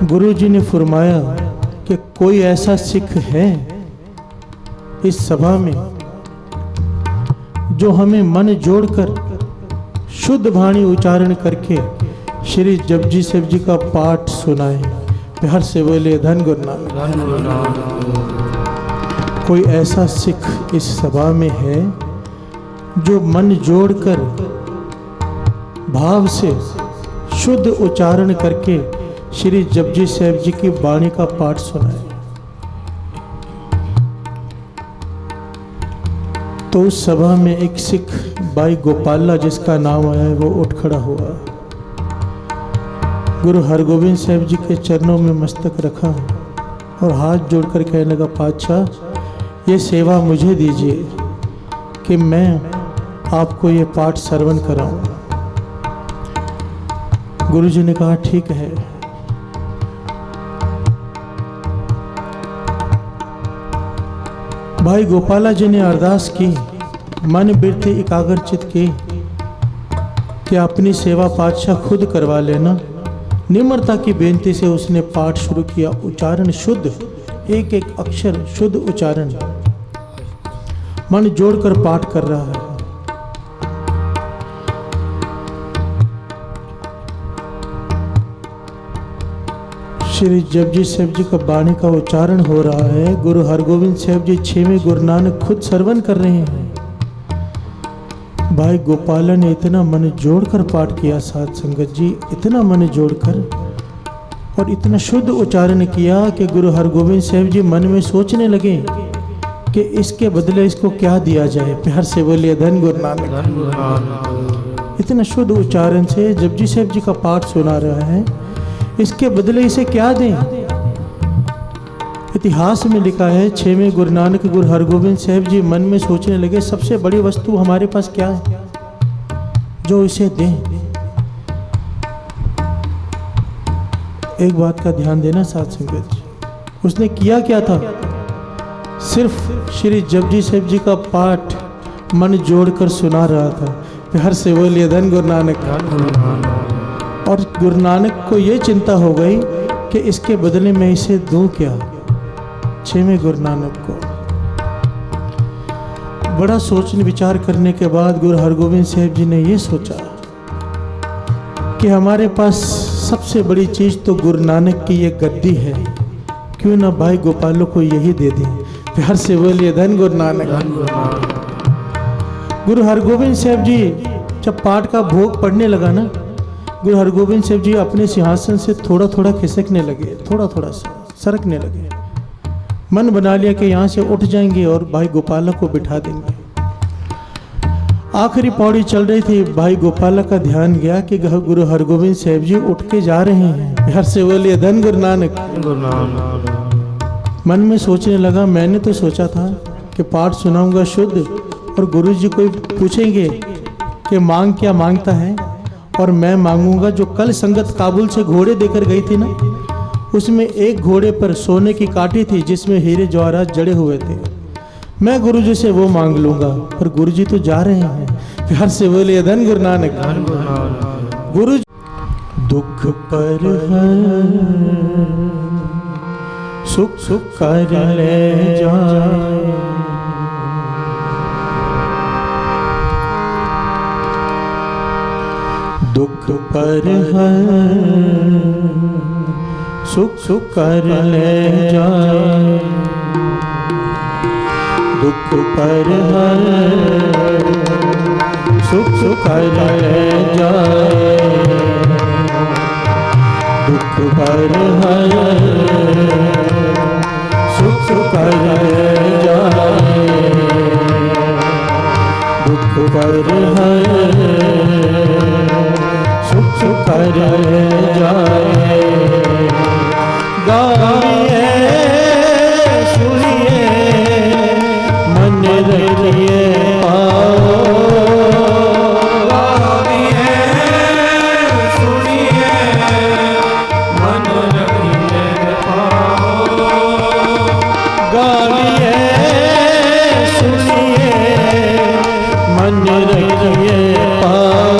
गुरु जी ने फरमाया कि कोई ऐसा सिख है इस सभा में जो हमें मन जोड़कर शुद्ध वाणी उच्चारण करके श्री जपजी साहिब जी का पाठ सुनाए। प्यार से बोले धन गुरु नानक। कोई ऐसा सिख इस सभा में है जो मन जोड़कर भाव से शुद्ध उच्चारण करके श्री जपजी साहिब जी की वाणी का पाठ सुनाए। तो उस सभा में एक सिख भाई गोपाला जिसका नाम आया है वो उठ खड़ा हुआ, गुरु हरगोबिंद साहिब जी के चरणों में मस्तक रखा और हाथ जोड़कर कहने लगा, पातशाह ये सेवा मुझे दीजिए कि मैं आपको ये पाठ श्रवण कराऊं। गुरुजी ने कहा ठीक है। भाई गोपाला जी ने अरदास की, मन बिरती एकाग्रचित की कि अपनी सेवा पातशाह खुद करवा लेना। निम्रता की बेनती से उसने पाठ शुरू किया। उच्चारण शुद्ध, एक एक अक्षर शुद्ध उच्चारण, मन जोड़कर पाठ कर रहा है। श्री जपजी साहब जी का बाणी का उच्चारण हो रहा है। गुरु हरगोविंद साहब जी 6वें गुरु नानक खुद श्रवण कर रहे हैं। भाई गोपाला ने इतना मन जोड़कर पाठ किया, साध संगत जी, इतना मन जोड़कर और इतना शुद्ध उच्चारण किया कि गुरु हरगोविंद साहब जी मन में सोचने लगे कि इसके बदले इसको क्या दिया जाए। प्यार से बोलिए धन गुरु नानक। इतना शुद्ध उच्चारण से जपजी साहब जी का पाठ सुना रहा है, इसके बदले इसे क्या दें। इतिहास में लिखा है 6वें गुरु नानक गुरु हरगोविंद साहब जी मन में सोचने लगे, सबसे बड़ी वस्तु हमारे पास क्या है जो इसे दें। एक बात का ध्यान देना साथ संगत जी, उसने किया क्या था? सिर्फ श्री जपजी साहब जी का पाठ मन जोड़कर सुना रहा था। प्यार से बोलिए धन गुरु नानक। और गुरु नानक को ये चिंता हो गई कि इसके बदले में इसे दूं क्या। 6वें गुरु नानक को बड़ा सोचने विचार करने के बाद गुरु हरगोविंद साहब जी ने ये सोचा कि हमारे पास सबसे बड़ी चीज तो गुरु नानक की ये गद्दी है, क्यों ना भाई गोपालों को यही दे दें। प्यार से बोलिए धन गुरु नानक। गुरु हरगोविंद साहब जी जब पाठ का भोग पड़ने लगा ना, गुरु हरगोविंद साहब जी अपने सिंहासन से थोड़ा थोड़ा खिसकने लगे, थोड़ा थोड़ा सरकने लगे। मन बना लिया कि यहाँ से उठ जाएंगे और भाई गोपाला को बिठा देंगे। आखिरी पौड़ी चल रही थी, भाई गोपाला का ध्यान गया कि गुरु हरगोविंद साहब जी उठ के जा रहे हैं। प्यार से बोलिए धन गुरु नानक। मन में सोचने लगा, मैंने तो सोचा था कि पाठ सुनाऊंगा शुद्ध और गुरु जी को पूछेंगे कि मांग क्या मांगता है, और मैं मांगूंगा जो कल संगत काबुल से घोड़े देकर गई थी ना, उसमें एक घोड़े पर सोने की काठी थी जिसमें हीरे जवाहरात जड़े हुए थे। मैं गुरु जी से वो मांग लूंगा, पर गुरु जी तो जा रहे हैं। प्यार से बोलिए धन गुरु नानक। गुरु दुख पर सुख सुख कर ले जाए, दुख पर सुख सुख कर ले जाए, दुख पर सुख सुख कर ले जाए, दुख पर सुख सुख कर ले जाए, दुख पर सुख सुख कर ले जाए। गाइए सुनिए मन रखिए पाओ, गाइए सुनिए मन रखिए पाओ, गाइए सुनिए मन रखिए पाओ,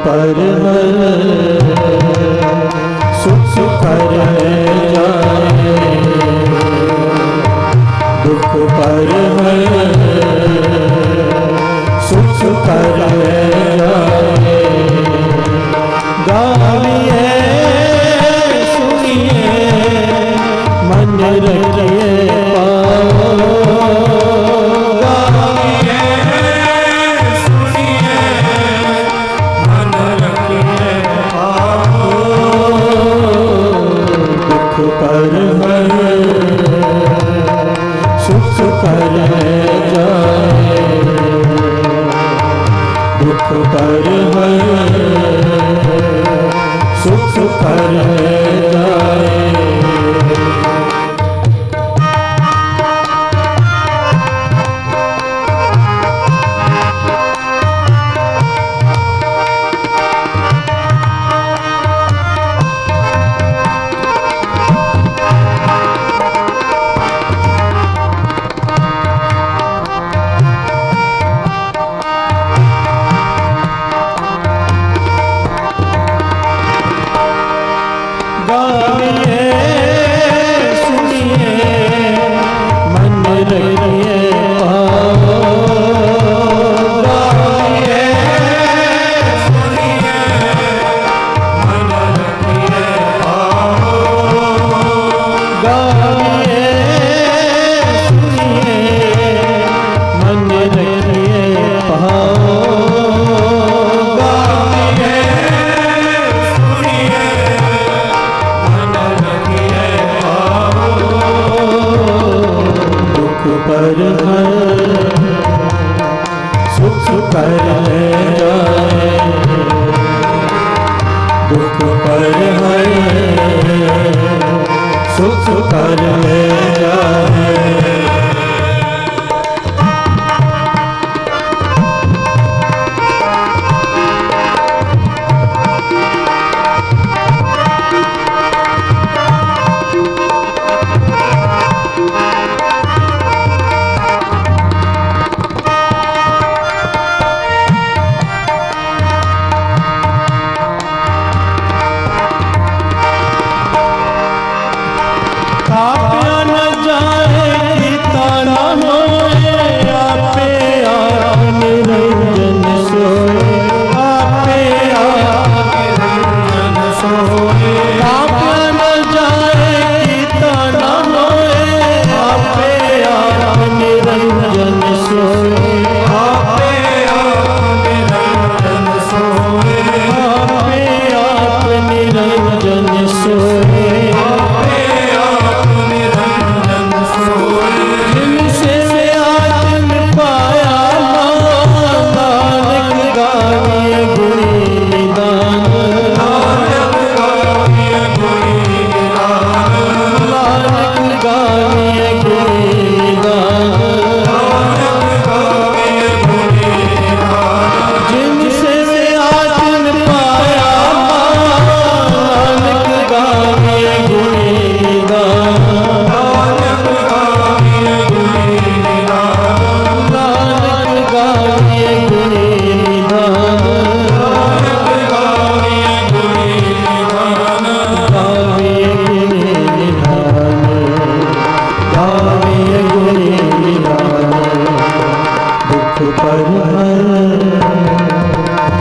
पर सुख सुख कर जाए, दुख पर सुख सुख कर जाए। गाइए सुनिए मन रखिए पाओ, पर सुख सुख कर जाए, सुख कर जाए। दुख पर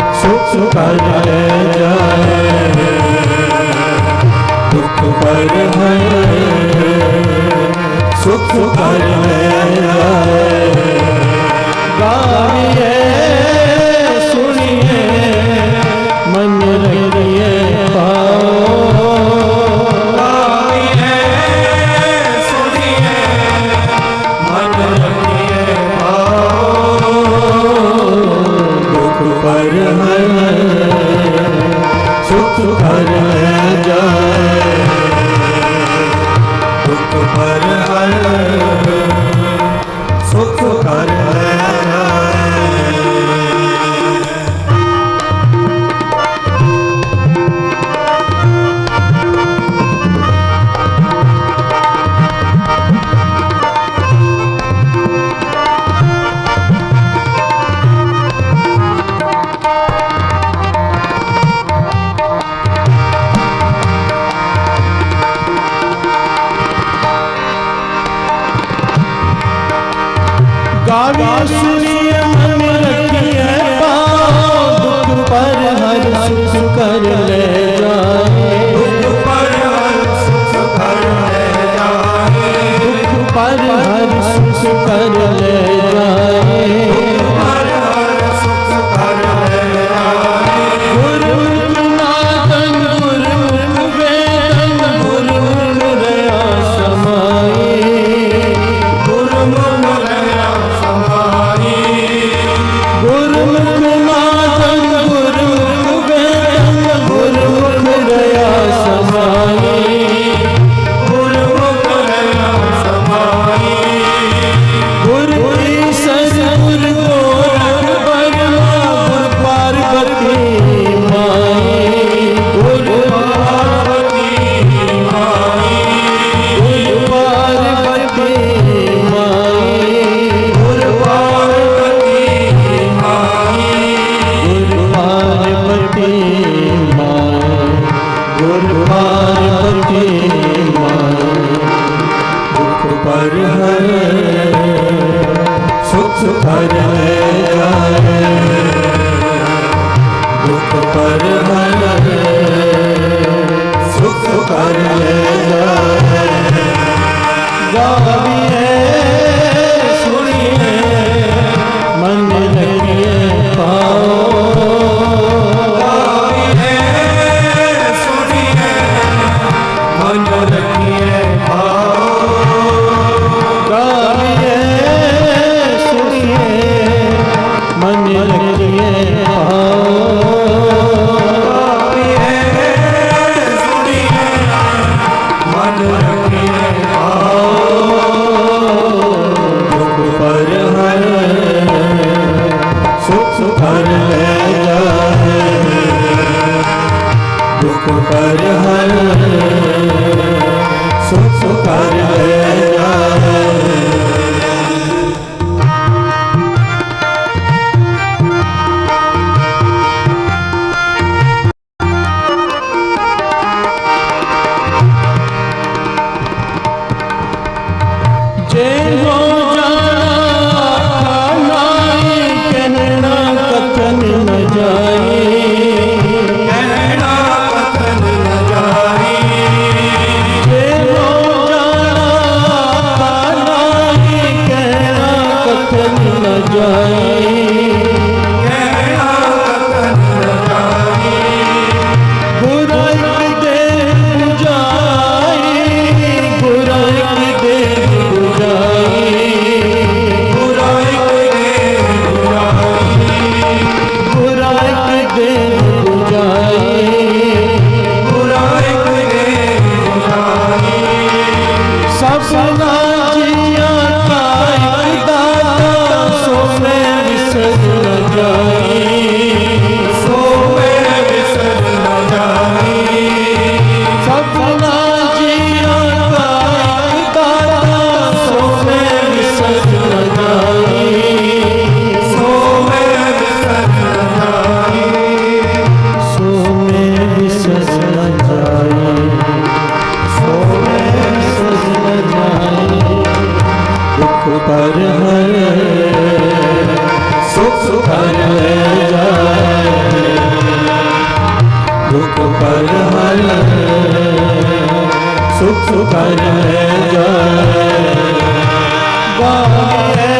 सुख कर ले जाए। सुख कर गाइए सुनिए मन रखिए पाओ। गाइए सुनिए मन रखिए पाओ। दुख पर सुख कर जाए। दुख पर सुख कर गावी पार्वती माई दुख पर हर सुख कर ले जाए, दुख पर हर सुख कर ले जाए। गाविए सुनिए मन लगिए पाओ, गाविए सुनिए मन लगिए पाओ, गाविए सुनिए मन लगिए पाओ, गाविए सुनिए मन लगिए पाओ। दुख पर हर सुख कर ले जाए, दुख पर हर सुख कर ले जाए। जय हो जाना कहना कथन न जाए, कहना कथन न जाए, जय हो जाना कहना कथन न जाए, कहना कथन न जाए। बुराई दे बुझाई, बुराई दे बुझाई, बुराई बुराई दे बुझाई, बुराई बुराई सपना जिया का एक दाता सोने विसर न जाए, सो में विसर न जाए, सपना जिया का एक दाता सोने विसर न जाए, सो में विसर न जाए, सो में विसर न जाए, सो में विसर न जाए। दुख पर हर सुख कर ले जाए, दुख पर हर सुख कर ले जाए। गाइए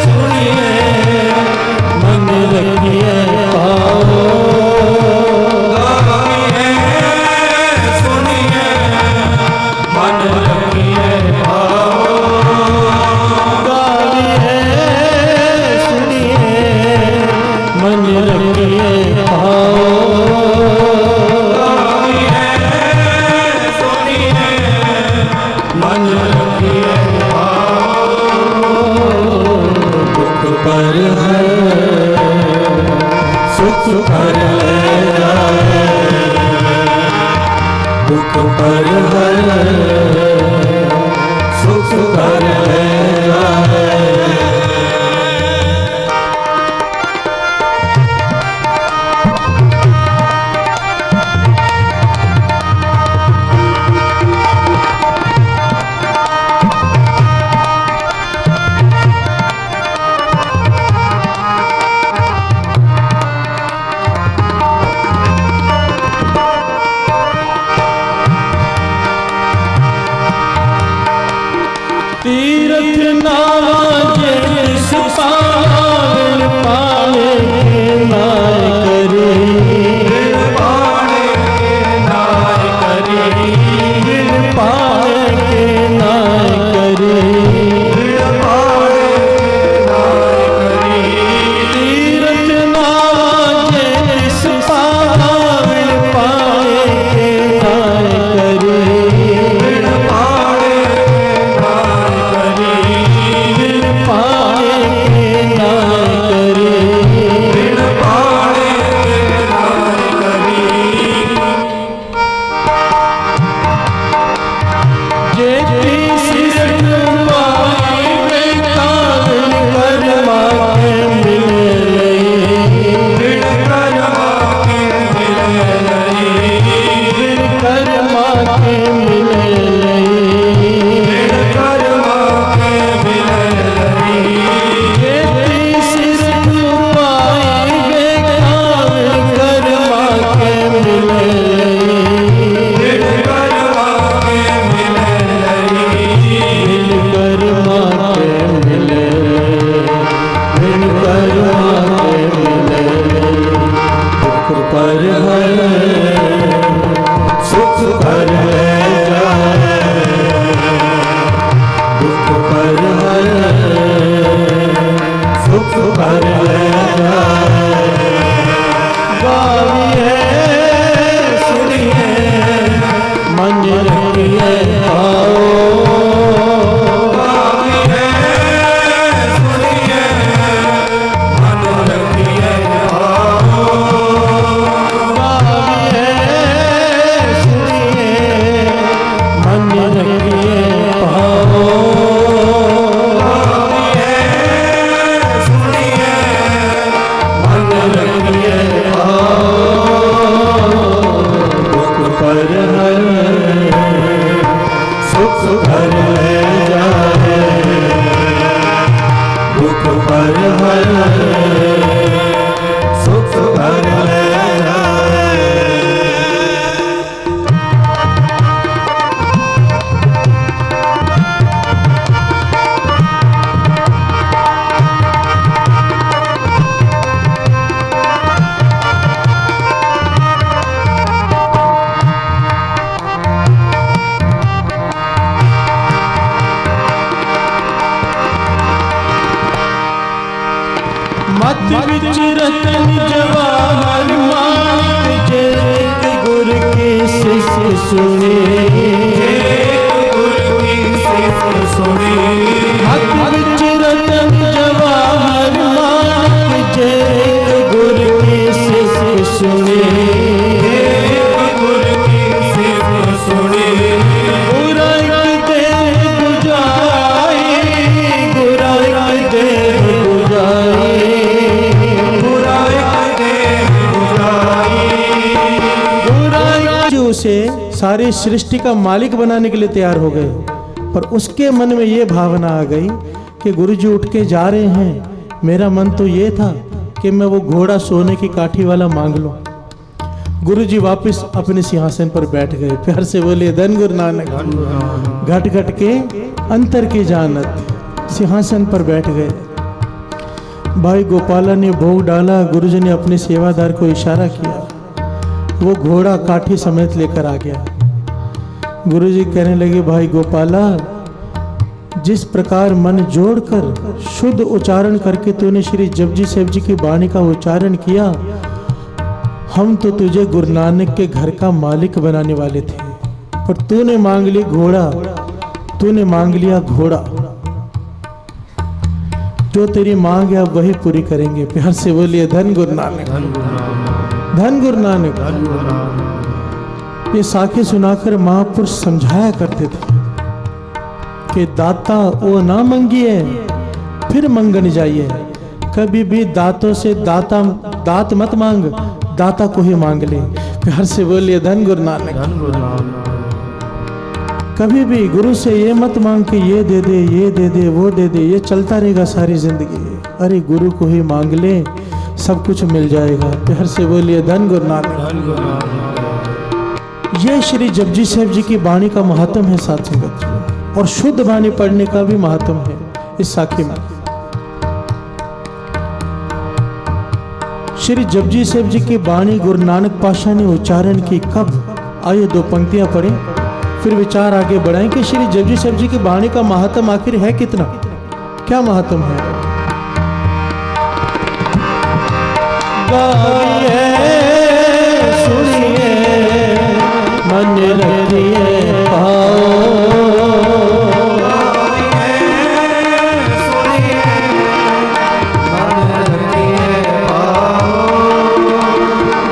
सुनिए मन लगिए पाओ, गाइए सुनिए मन लगिए पाओ, गाइए सुनिए मन लगिए पाओ, गाइए सुनिए मन लगिए पाओ। दुख पर है सुख कर ले जाए, दुख पर है सुख कर ले जाए। तीरथ नाजे जिस पावन पाले नाय करे, बिन पाने के नाय करे, बिन पाले के नाय करे, बिन पाने के नाय करे। तीरथ नाजे जिस पावन पाले के नाय करे, बिन पाने के नाय करे, बिन पाले के नाय करे। बिन पाने के नाय करे। जेती सिर पाई में काल कर्मा के मिले लई, बिन कर्मा के मिले लई, बिन कर्मा के मिले कर्मा के मिले सिर पाएंगे कर्मा के मिले कर्मा के मिले कर्मा के मिले कर्मा के मिले दुख पर है सुख पर ले जाए दुख पर है सुख पर ले जाए गाइए सुनिए मन रखिए आओ गाइए सुनिए मन रखिए आओ गाइए सुनिए मन रखिए आओ सुनिए मन रखिए दुख पर है सुख घर ले जाए दुख पर है सुख घर ले जाए मत विचरत जवाहर मानिक जेत गुर के शिष सुने गुरु की सिफ सुनी मत विचरत जवाहर मानिक जेत गुर के शिष सुने गुरु की सिफ सुनी बुराई दे बुझाई बुराई दे बुझाई बुराई दे बुराई जो उसे सारी सृष्टि का मालिक बनाने के लिए तैयार हो गए, पर उसके मन में ये भावना आ गई कि गुरुजी उठ के जा रहे हैं। मेरा मन तो ये था कि मैं वो घोड़ा सोने की काठी वाला मांग लूं। गुरुजी वापस अपने सिंहासन पर बैठ गए, प्यार से बोले धन गुरु नानक। घट घट के अंतर की जानत सिंहासन पर बैठ गए। भाई गोपाला ने भोग डाला, गुरुजी ने अपने सेवादार को इशारा किया, वो घोड़ा काठी समेत लेकर आ गया। गुरुजी कहने लगे, भाई गोपाला, जिस प्रकार मन जोड़कर शुद्ध उच्चारण करके तूने श्री जपजी साहिब जी की वाणी का उच्चारण किया, हम तो तुझे गुरु नानक के घर का मालिक बनाने वाले थे, पर तूने मांग ली घोड़ा, तूने मांग लिया घोड़ा। जो तेरी मांग है अब वही पूरी करेंगे। प्यार से बोलिए धन गुरु नानक, धन गुरु नानक। ये साखी सुनाकर महापुरुष समझाया करते थे कि दाता वो ना मंगिए फिर मंगन जाइए। कभी भी दातों से दात मत मांग, दाता को ही मांग ले। प्यार से बोलिए धन गुरु नानक। कभी भी गुरु से ये मत मांग कि ये दे दे, ये दे दे, वो दे दे, ये चलता रहेगा सारी जिंदगी। अरे गुरु को ही मांग ले, सब कुछ मिल जाएगा। प्यार से बोलिए धन गुरु नानक। ये श्री जपजी साहिब जी की वाणी का महात्म है साथ संगत, और शुद्ध वाणी पढ़ने का भी महात्म है इस साखी में। श्री जपजी साहिब जी की वाणी गुरु नानक पातशाह ने उच्चारण की कब? आइए दो पंक्तियां पढ़ें, फिर विचार आगे बढ़ाएं कि श्री जपजी साहिब जी की वाणी का महात्म आखिर है कितना, क्या महात्म है। गाइए सुनिए मन रखिए पाओ,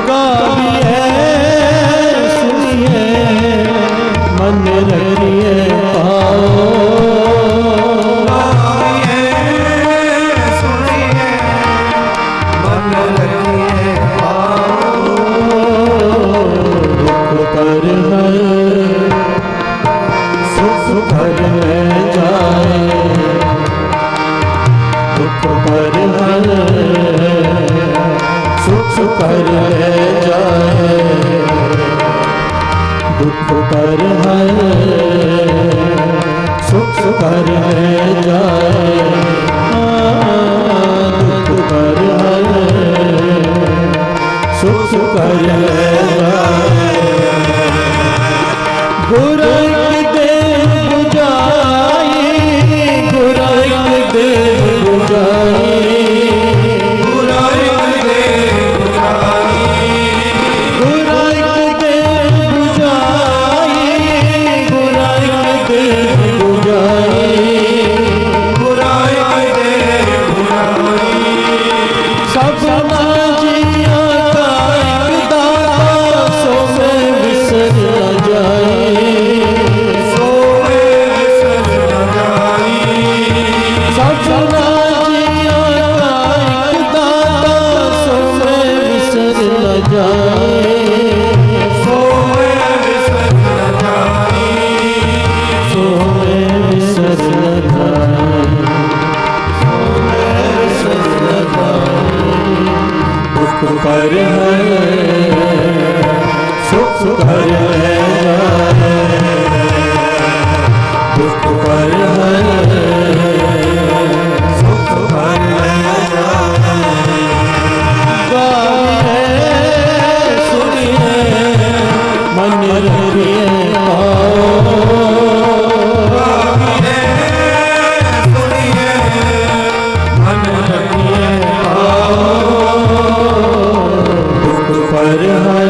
गाइए सुनिए मन रखिए पाओ, दुख पर है दुख पर है सुख पर है जाए, दुख पर है सुख पर है जाए। गुराई दे बुझाई, गुराई दे बुझाई, गुराई दे बुझाई, गुराई दे बुझाई, गुराई दे बुझाई, गुराई दे बुझाई। सपना जिया का एक दाता सो में विसर न जाए, सोए विसर न जाई, सपना जिया का एक दाता सो में विसर न जाए, सोए विसर न जाई, सो में विसर न जाए, विसर न जाए। दुख पर है सुख पर है जाए, दुख पर है सुख पर है जाए। गाए सुनिए मन रखिए सुनिए मन रखिए दुख पर है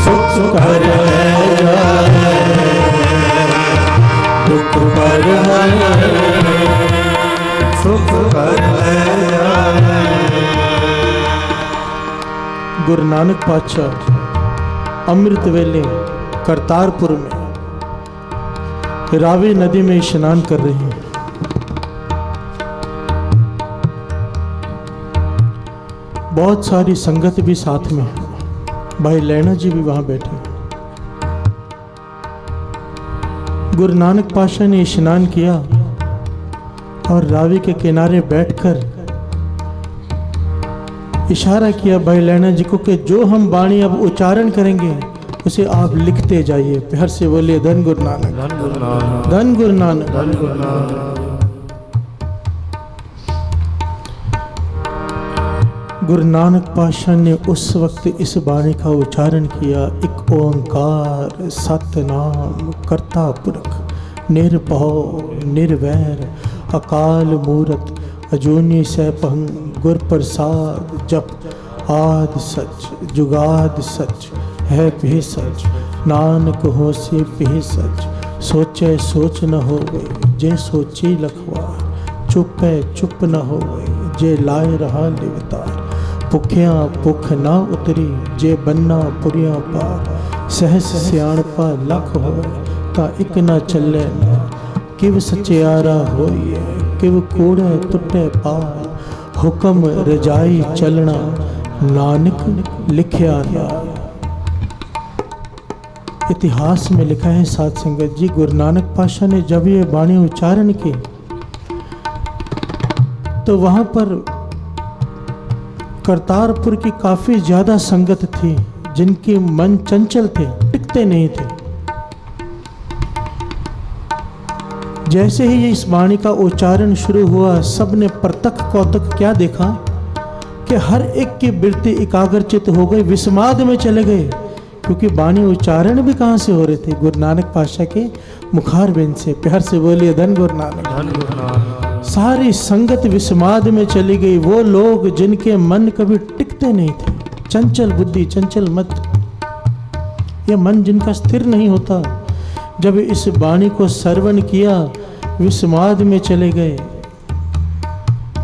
सुख पर है जाए, दुख पर है सुख पर है जाए। गुरु नानक पातशाह अमृत वेले करतारपुर में रावी नदी में स्नान कर रहे हैं। बहुत सारी संगत भी साथ में है, भाई लैना जी भी वहां बैठे हैं। गुरु नानक पातशाह ने स्नान किया और रावी के किनारे बैठकर इशारा किया भाई लैना जी को कि जो हम वाणी अब उच्चारण करेंगे उसे आप लिखते जाइए। प्यार से बोलिए धन गुरु नानक, धन गुरु नानक, धन गुरु नानक। धन गुरु नानक। गुरु नानक पातशाह ने उस वक्त इस वाणी का उच्चारण किया, एक ओंकार सतनाम करता पुरख निर्भव निर्वैर अकाल मूरत अजूनी सैपहं गुर प्रसाद जप आद सच जुगाद सच है भी सच नानक हो से भी सच सोचे सोच न हो गई जे सोची लखवार चुप है चुप न हो गई जे लाए रहा लिवतार भुखिया भुख ना उतरी जे बन्ना पुरिया पार सहस सियाणपा लख हो ता इक ना चले ना किव सचियारा होइए किव कूड़े टुटे पार हुक्म रजाई चलना नानक लिखिया ना। इतिहास में लिखा है साध संगत जी, गुरु नानक पातशाह ने जब ये वाणी उच्चारण की तो वहां पर करतारपुर की काफी ज्यादा संगत थी जिनके मन चंचल थे, टिकते नहीं थे। जैसे ही इस वाणी का उच्चारण शुरू हुआ सबने प्रत्यक्ष कौतुक क्या देखा कि हर एक की वृत्ति एकाग्रचित हो गई, विस्माद में चले गए, क्योंकि वाणी उच्चारण भी कहां से हो रहे थे, गुरु नानक पातशाह के मुखारबिंद से। प्यार से बोलिए धन गुरु नानक, धन गुरु नानक। सारी संगत विस्माद में चली गई। वो लोग जिनके मन कभी टिकते नहीं थे, चंचल बुद्धि चंचल मत, ये मन जिनका स्थिर नहीं होता, जब इस वाणी को श्रवण किया विस्माद में चले गए,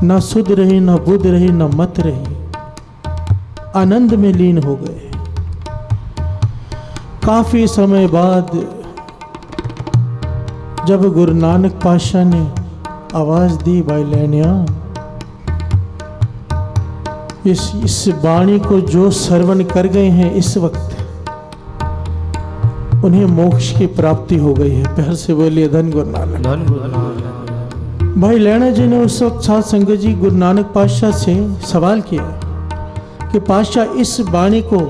न सुध रही न बुध रही न मत रही, आनंद में लीन हो गए। काफी समय बाद जब गुरु नानक पातशाह ने आवाज दी, भाई लैनिया इस वाणी को जो श्रवण कर गए हैं इस वक्त उन्हें मोक्ष की प्राप्ति हो गई है। प्यार से बोलिए धन गुरु नानक, धन गुरु नानक। भाई लैना जी ने उस वक्त साध संगत जी गुरु नानक पातशाह से सवाल किया कि पातशाह इस वाणी को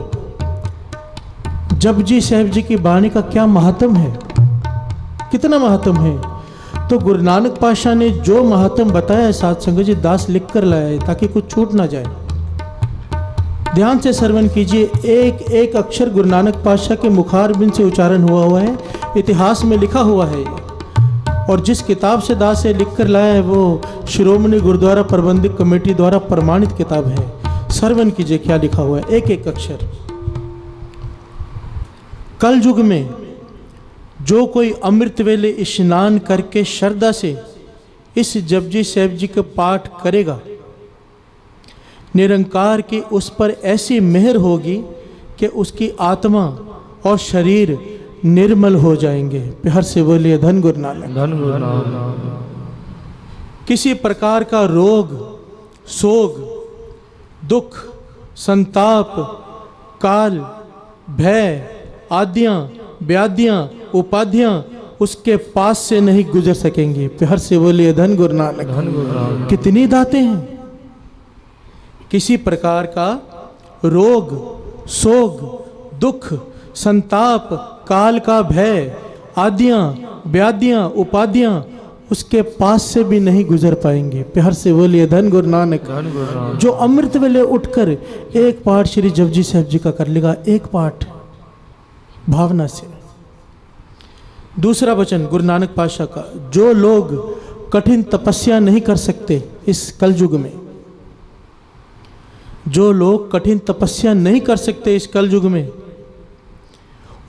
जपजी साहिब जी की बाणी का क्या महात्म है, कितना महात्म है। तो गुरु नानक पातशाह ने जो महात्म बताया है साध संगत जी, दास लिख कर लाया है ताकि कुछ छूट ना जाए। ध्यान से श्रवण कीजिए, एक एक अक्षर गुरु नानक पातशाह के मुखारबिंद से उच्चारण हुआ है, इतिहास में लिखा हुआ है। और जिस किताब से दास से लिख कर लाया है वो शिरोमणि गुरुद्वारा प्रबंधक कमेटी द्वारा प्रमाणित किताब है। श्रवण कीजिए क्या लिखा हुआ है, एक एक अक्षर। कल युग में जो कोई अमृत वेले स्नान करके श्रद्धा से इस जपजी साहिब जी का पाठ करेगा, निरंकार की उस पर ऐसी मेहर होगी कि उसकी आत्मा और शरीर निर्मल हो जाएंगे। प्यार से बोलिए धन गुरु नानक। धन गुरु नानक। किसी प्रकार का रोग, सोग, दुख, संताप, काल, भय आदियां, व्याधियां, उपाधियां उसके पास से नहीं गुजर सकेंगे। प्यार से बोलिए धन गुरु नानक। धन गुरु नानक। कितनी दातें हैं। किसी प्रकार का रोग, सोग, दुख, संताप, काल का भय आदियां, व्याधियां, उपाधियां उसके पास से भी नहीं गुजर पाएंगे। प्यार से बोलिए धन गुरु नानक। धन गुरु नानक। जो अमृत वेले उठकर एक पाठ श्री जपजी साहिब जी का कर लेगा, एक पाठ भावना से। दूसरा वचन गुरु नानक पातशाह का, जो लोग कठिन तपस्या नहीं कर सकते इस कलयुग में, जो लोग कठिन तपस्या नहीं कर सकते इस कलयुग में,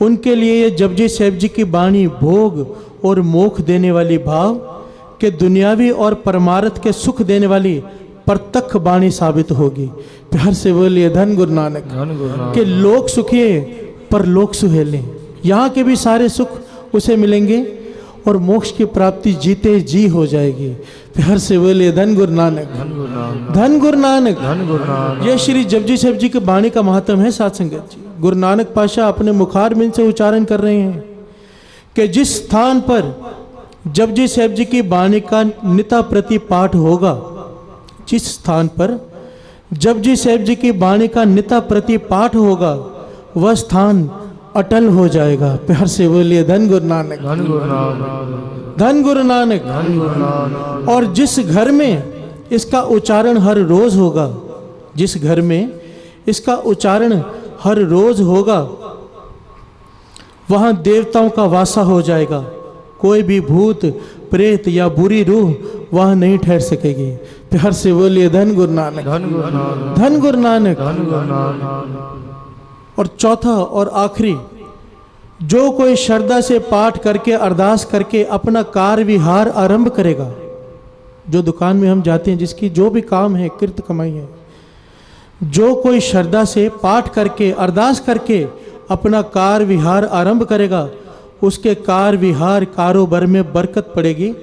उनके लिए ये जपजी साहिब जी की बाणी भोग और मोक्ष देने वाली, भाव के दुनियावी और परमार्थ के सुख देने वाली प्रत्यक्ष बाणी साबित होगी। प्यार से बोलिए धन गुरु नानक। धन गुरु नानक। कि लोक सुखिए पर लोक सुहेले, यहाँ के भी सारे सुख उसे मिलेंगे और मोक्ष की प्राप्ति जीते जी हो जाएगी। प्यार से बोलिए धन गुरु नानक। धन गुरु नानक। धन गुरु नानक। धन गुरु नानक। ये श्री जपजी साहिब जी के बाणी का महात्म है साध संगत जी। गुरु नानक पातशाह अपने मुखारबिंद से उच्चारण कर रहे हैं कि जिस स्थान पर जपजी साहिब जी की बाणी का निता प्रति पाठ होगा, जिस स्थान पर जपजी साहिब जी की बाणी का निता प्रति पाठ होगा, वह स्थान अटल हो जाएगा। प्यार से बोलिए धन गुरु नानक। धन गुरु नानक। धन गुरु नानक। धन गुरु नानक। और जिस घर में इसका उच्चारण हर रोज होगा, जिस घर में इसका उच्चारण हर रोज होगा, वहां देवताओं का वासा हो जाएगा। कोई भी भूत, प्रेत या बुरी रूह वहां नहीं ठहर सकेगी। प्यार से बोलिए धन गुरु नानक। धन गुरु नानक। धन गुरु नानक। धन गुरु नानक। और चौथा और आखिरी, जो कोई श्रद्धा से पाठ करके अरदास करके अपना कार्य विहार आरंभ करेगा, जो दुकान में हम जाते हैं, जिसकी जो भी काम है, कृत कमाई है, जो कोई श्रद्धा से पाठ करके अरदास करके अपना कार्य विहार आरंभ करेगा, उसके कार्य विहार कारोबार में बरकत पड़ेगी,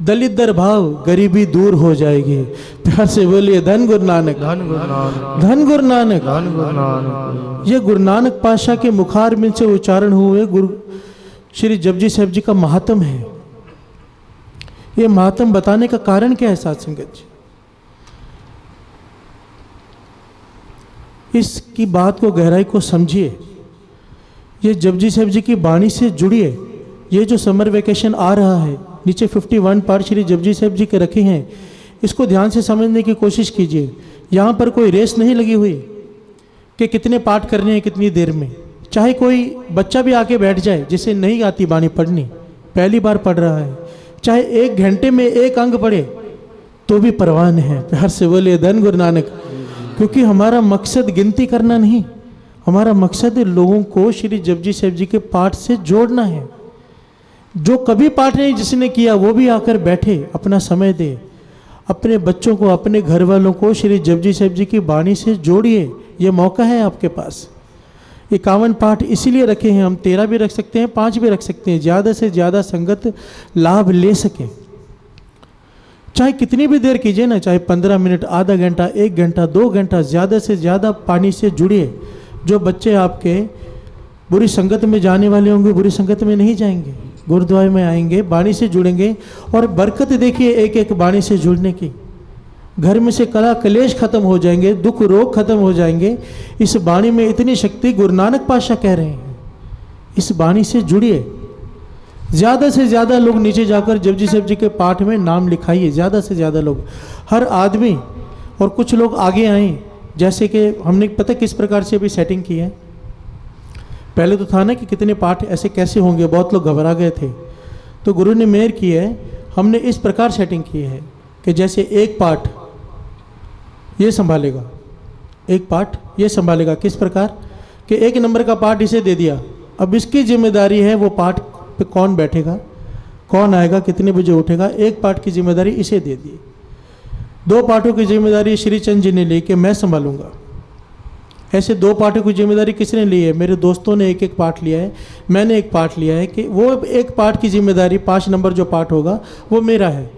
दलिद्र भाव गरीबी दूर हो जाएगी। प्यार से बोलिए धन गुरु नानक। धन गुरु नानक। धन गुरु नानक। धन गुरु नानक। ये गुरु नानक पातशाह के मुखारबिंद से उच्चारण हुए गुरु श्री जपजी साहिब जी का महात्म है। ये महात्म बताने का कारण क्या है साध संगत जी? इसकी बात को, गहराई को समझिए। ये जपजी साहिब जी की बाणी से जुड़िए। ये जो समर वेकेशन आ रहा है, नीचे 51 पाठ श्री जपजी साहिब जी के रखे हैं, इसको ध्यान से समझने की कोशिश कीजिए। यहाँ पर कोई रेस नहीं लगी हुई कि कितने पाठ करने हैं कितनी देर में। चाहे कोई बच्चा भी आके बैठ जाए जिसे नहीं आती बाणी पढ़नी, पहली बार पढ़ रहा है, चाहे 1 घंटे में 1 अंग पढ़े तो भी परवाह नहीं है। प्यार से बोलिए धन गुरु नानक। क्योंकि हमारा मकसद गिनती करना नहीं, हमारा मकसद लोगों को श्री जपजी साहिब जी के पाठ से जोड़ना है। जो कभी पाठ नहीं जिसने किया वो भी आकर बैठे, अपना समय दे, अपने बच्चों को, अपने घर वालों को श्री जपजी साहिब जी की बाणी से जोड़िए। ये मौका है आपके पास। 51 पाठ इसीलिए रखे हैं, हम 13 भी रख सकते हैं, 5 भी रख सकते हैं, ज़्यादा से ज़्यादा संगत लाभ ले सके। चाहे कितनी भी देर कीजिए ना, चाहे 15 मिनट, आधा घंटा, 1 घंटा, 2 घंटा, ज़्यादा से ज़्यादा पानी से जुड़िए। जो बच्चे आपके बुरी संगत में जाने वाले होंगे, बुरी संगत में नहीं जाएंगे, गुरुद्वारे में आएंगे, बाणी से जुड़ेंगे और बरकत देखिए एक एक बाणी से जुड़ने की। घर में से कला कलेश खत्म हो जाएंगे, दुख रोग खत्म हो जाएंगे। इस बाणी में इतनी शक्ति गुरु नानक पातशाह कह रहे हैं। इस बाणी से जुड़िए। ज़्यादा से ज़्यादा लोग नीचे जाकर जपजी साहब जी के पाठ में नाम लिखाइए, ज़्यादा से ज़्यादा लोग, हर आदमी। और कुछ लोग आगे आए, जैसे कि हमने पता किस प्रकार से अभी सेटिंग की है। पहले तो था ना कि कितने पाठ ऐसे कैसे होंगे, बहुत लोग घबरा गए थे। तो गुरु ने मेहर की है, हमने इस प्रकार सेटिंग की है कि जैसे एक पाठ ये संभालेगा, एक पाठ ये संभालेगा। किस प्रकार कि 1 नंबर का पाठ इसे दे दिया, अब इसकी जिम्मेदारी है वो पाठ पे कौन बैठेगा, कौन आएगा, कितने बजे उठेगा, एक पाठ की जिम्मेदारी इसे दे दी। 2 पाठों की जिम्मेदारी श्री चंद जी ने ली कि मैं संभालूंगा। ऐसे 2 पाठों की जिम्मेदारी किसने ली है? मेरे दोस्तों ने एक एक पाठ लिया है, मैंने एक पाठ लिया है कि वो एक पाठ की जिम्मेदारी 5 नंबर जो पाठ होगा वो मेरा है।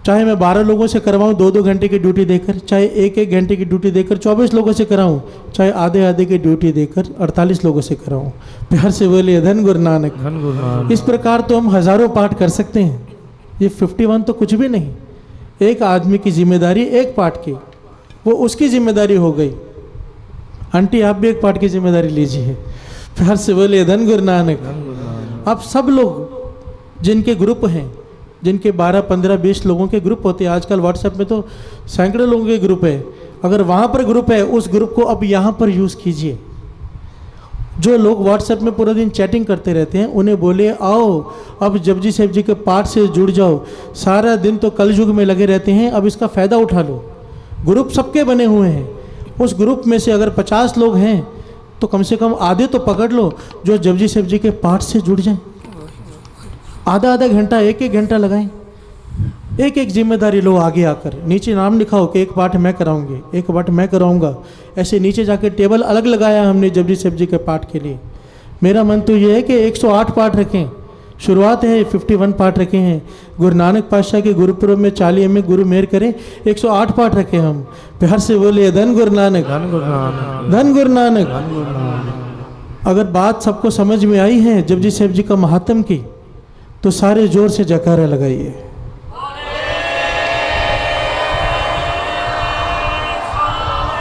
चाहे मैं 12 लोगों से करवाऊँ 2-2 घंटे की ड्यूटी देकर, चाहे 1-1 घंटे की ड्यूटी देकर 24 लोगों से कराऊँ, चाहे आधे की ड्यूटी देकर 48 लोगों से कराऊँ। प्यार से बोलिए धन गुरु नानक। इस प्रकार तो हम हज़ारों पाठ कर सकते हैं। ये 51 तो कुछ भी नहीं। एक आदमी की जिम्मेदारी एक पाठ की, वो उसकी जिम्मेदारी हो गई। आंटी आप भी एक पाठ की जिम्मेदारी लीजिए। प्यार से बोलिए धन गुरु नानक। अब सब लोग जिनके ग्रुप हैं, जिनके 12, 15, 20 लोगों के ग्रुप होते हैं, आजकल व्हाट्सएप में तो सैकड़ों लोगों के ग्रुप है। अगर वहाँ पर ग्रुप है, उस ग्रुप को अब यहाँ पर यूज़ कीजिए। जो लोग व्हाट्सएप में पूरा दिन चैटिंग करते रहते हैं, उन्हें बोले आओ अब जपजी साहब जी के पाठ से जुड़ जाओ। सारा दिन तो कल युग में लगे रहते हैं, अब इसका फ़ायदा उठा लो। ग्रुप सबके बने हुए हैं, उस ग्रुप में से अगर 50 लोग हैं तो कम से कम आधे तो पकड़ लो जो जपजी साहब जी के पाठ से जुड़ जाएं। आधा घंटा, 1-1 घंटा लगाएं। एक जिम्मेदारी लो, आगे आकर नीचे नाम लिखाओ कि एक पाठ मैं कराऊंगी, एक पाठ मैं कराऊंगा। ऐसे नीचे जाके टेबल अलग लगाया हमने जपजी साहब जी के पाठ के लिए। मेरा मन तो ये है कि 108 पाठ रखें। शुरुआत है 51 पाठ रखे हैं। गुरु नानक पातशाह के गुरुपुरब में 40 में गुरु मेहर करें 108 पाठ रखे हम। प्यार से बोलिए धन गुरु नानक, धन गुरु नानक, धन गुरु नानक। अगर बात सबको समझ में आई है जपजी साहब जी का महात्म की, तो सारे जोर से जयकारा लगाइए।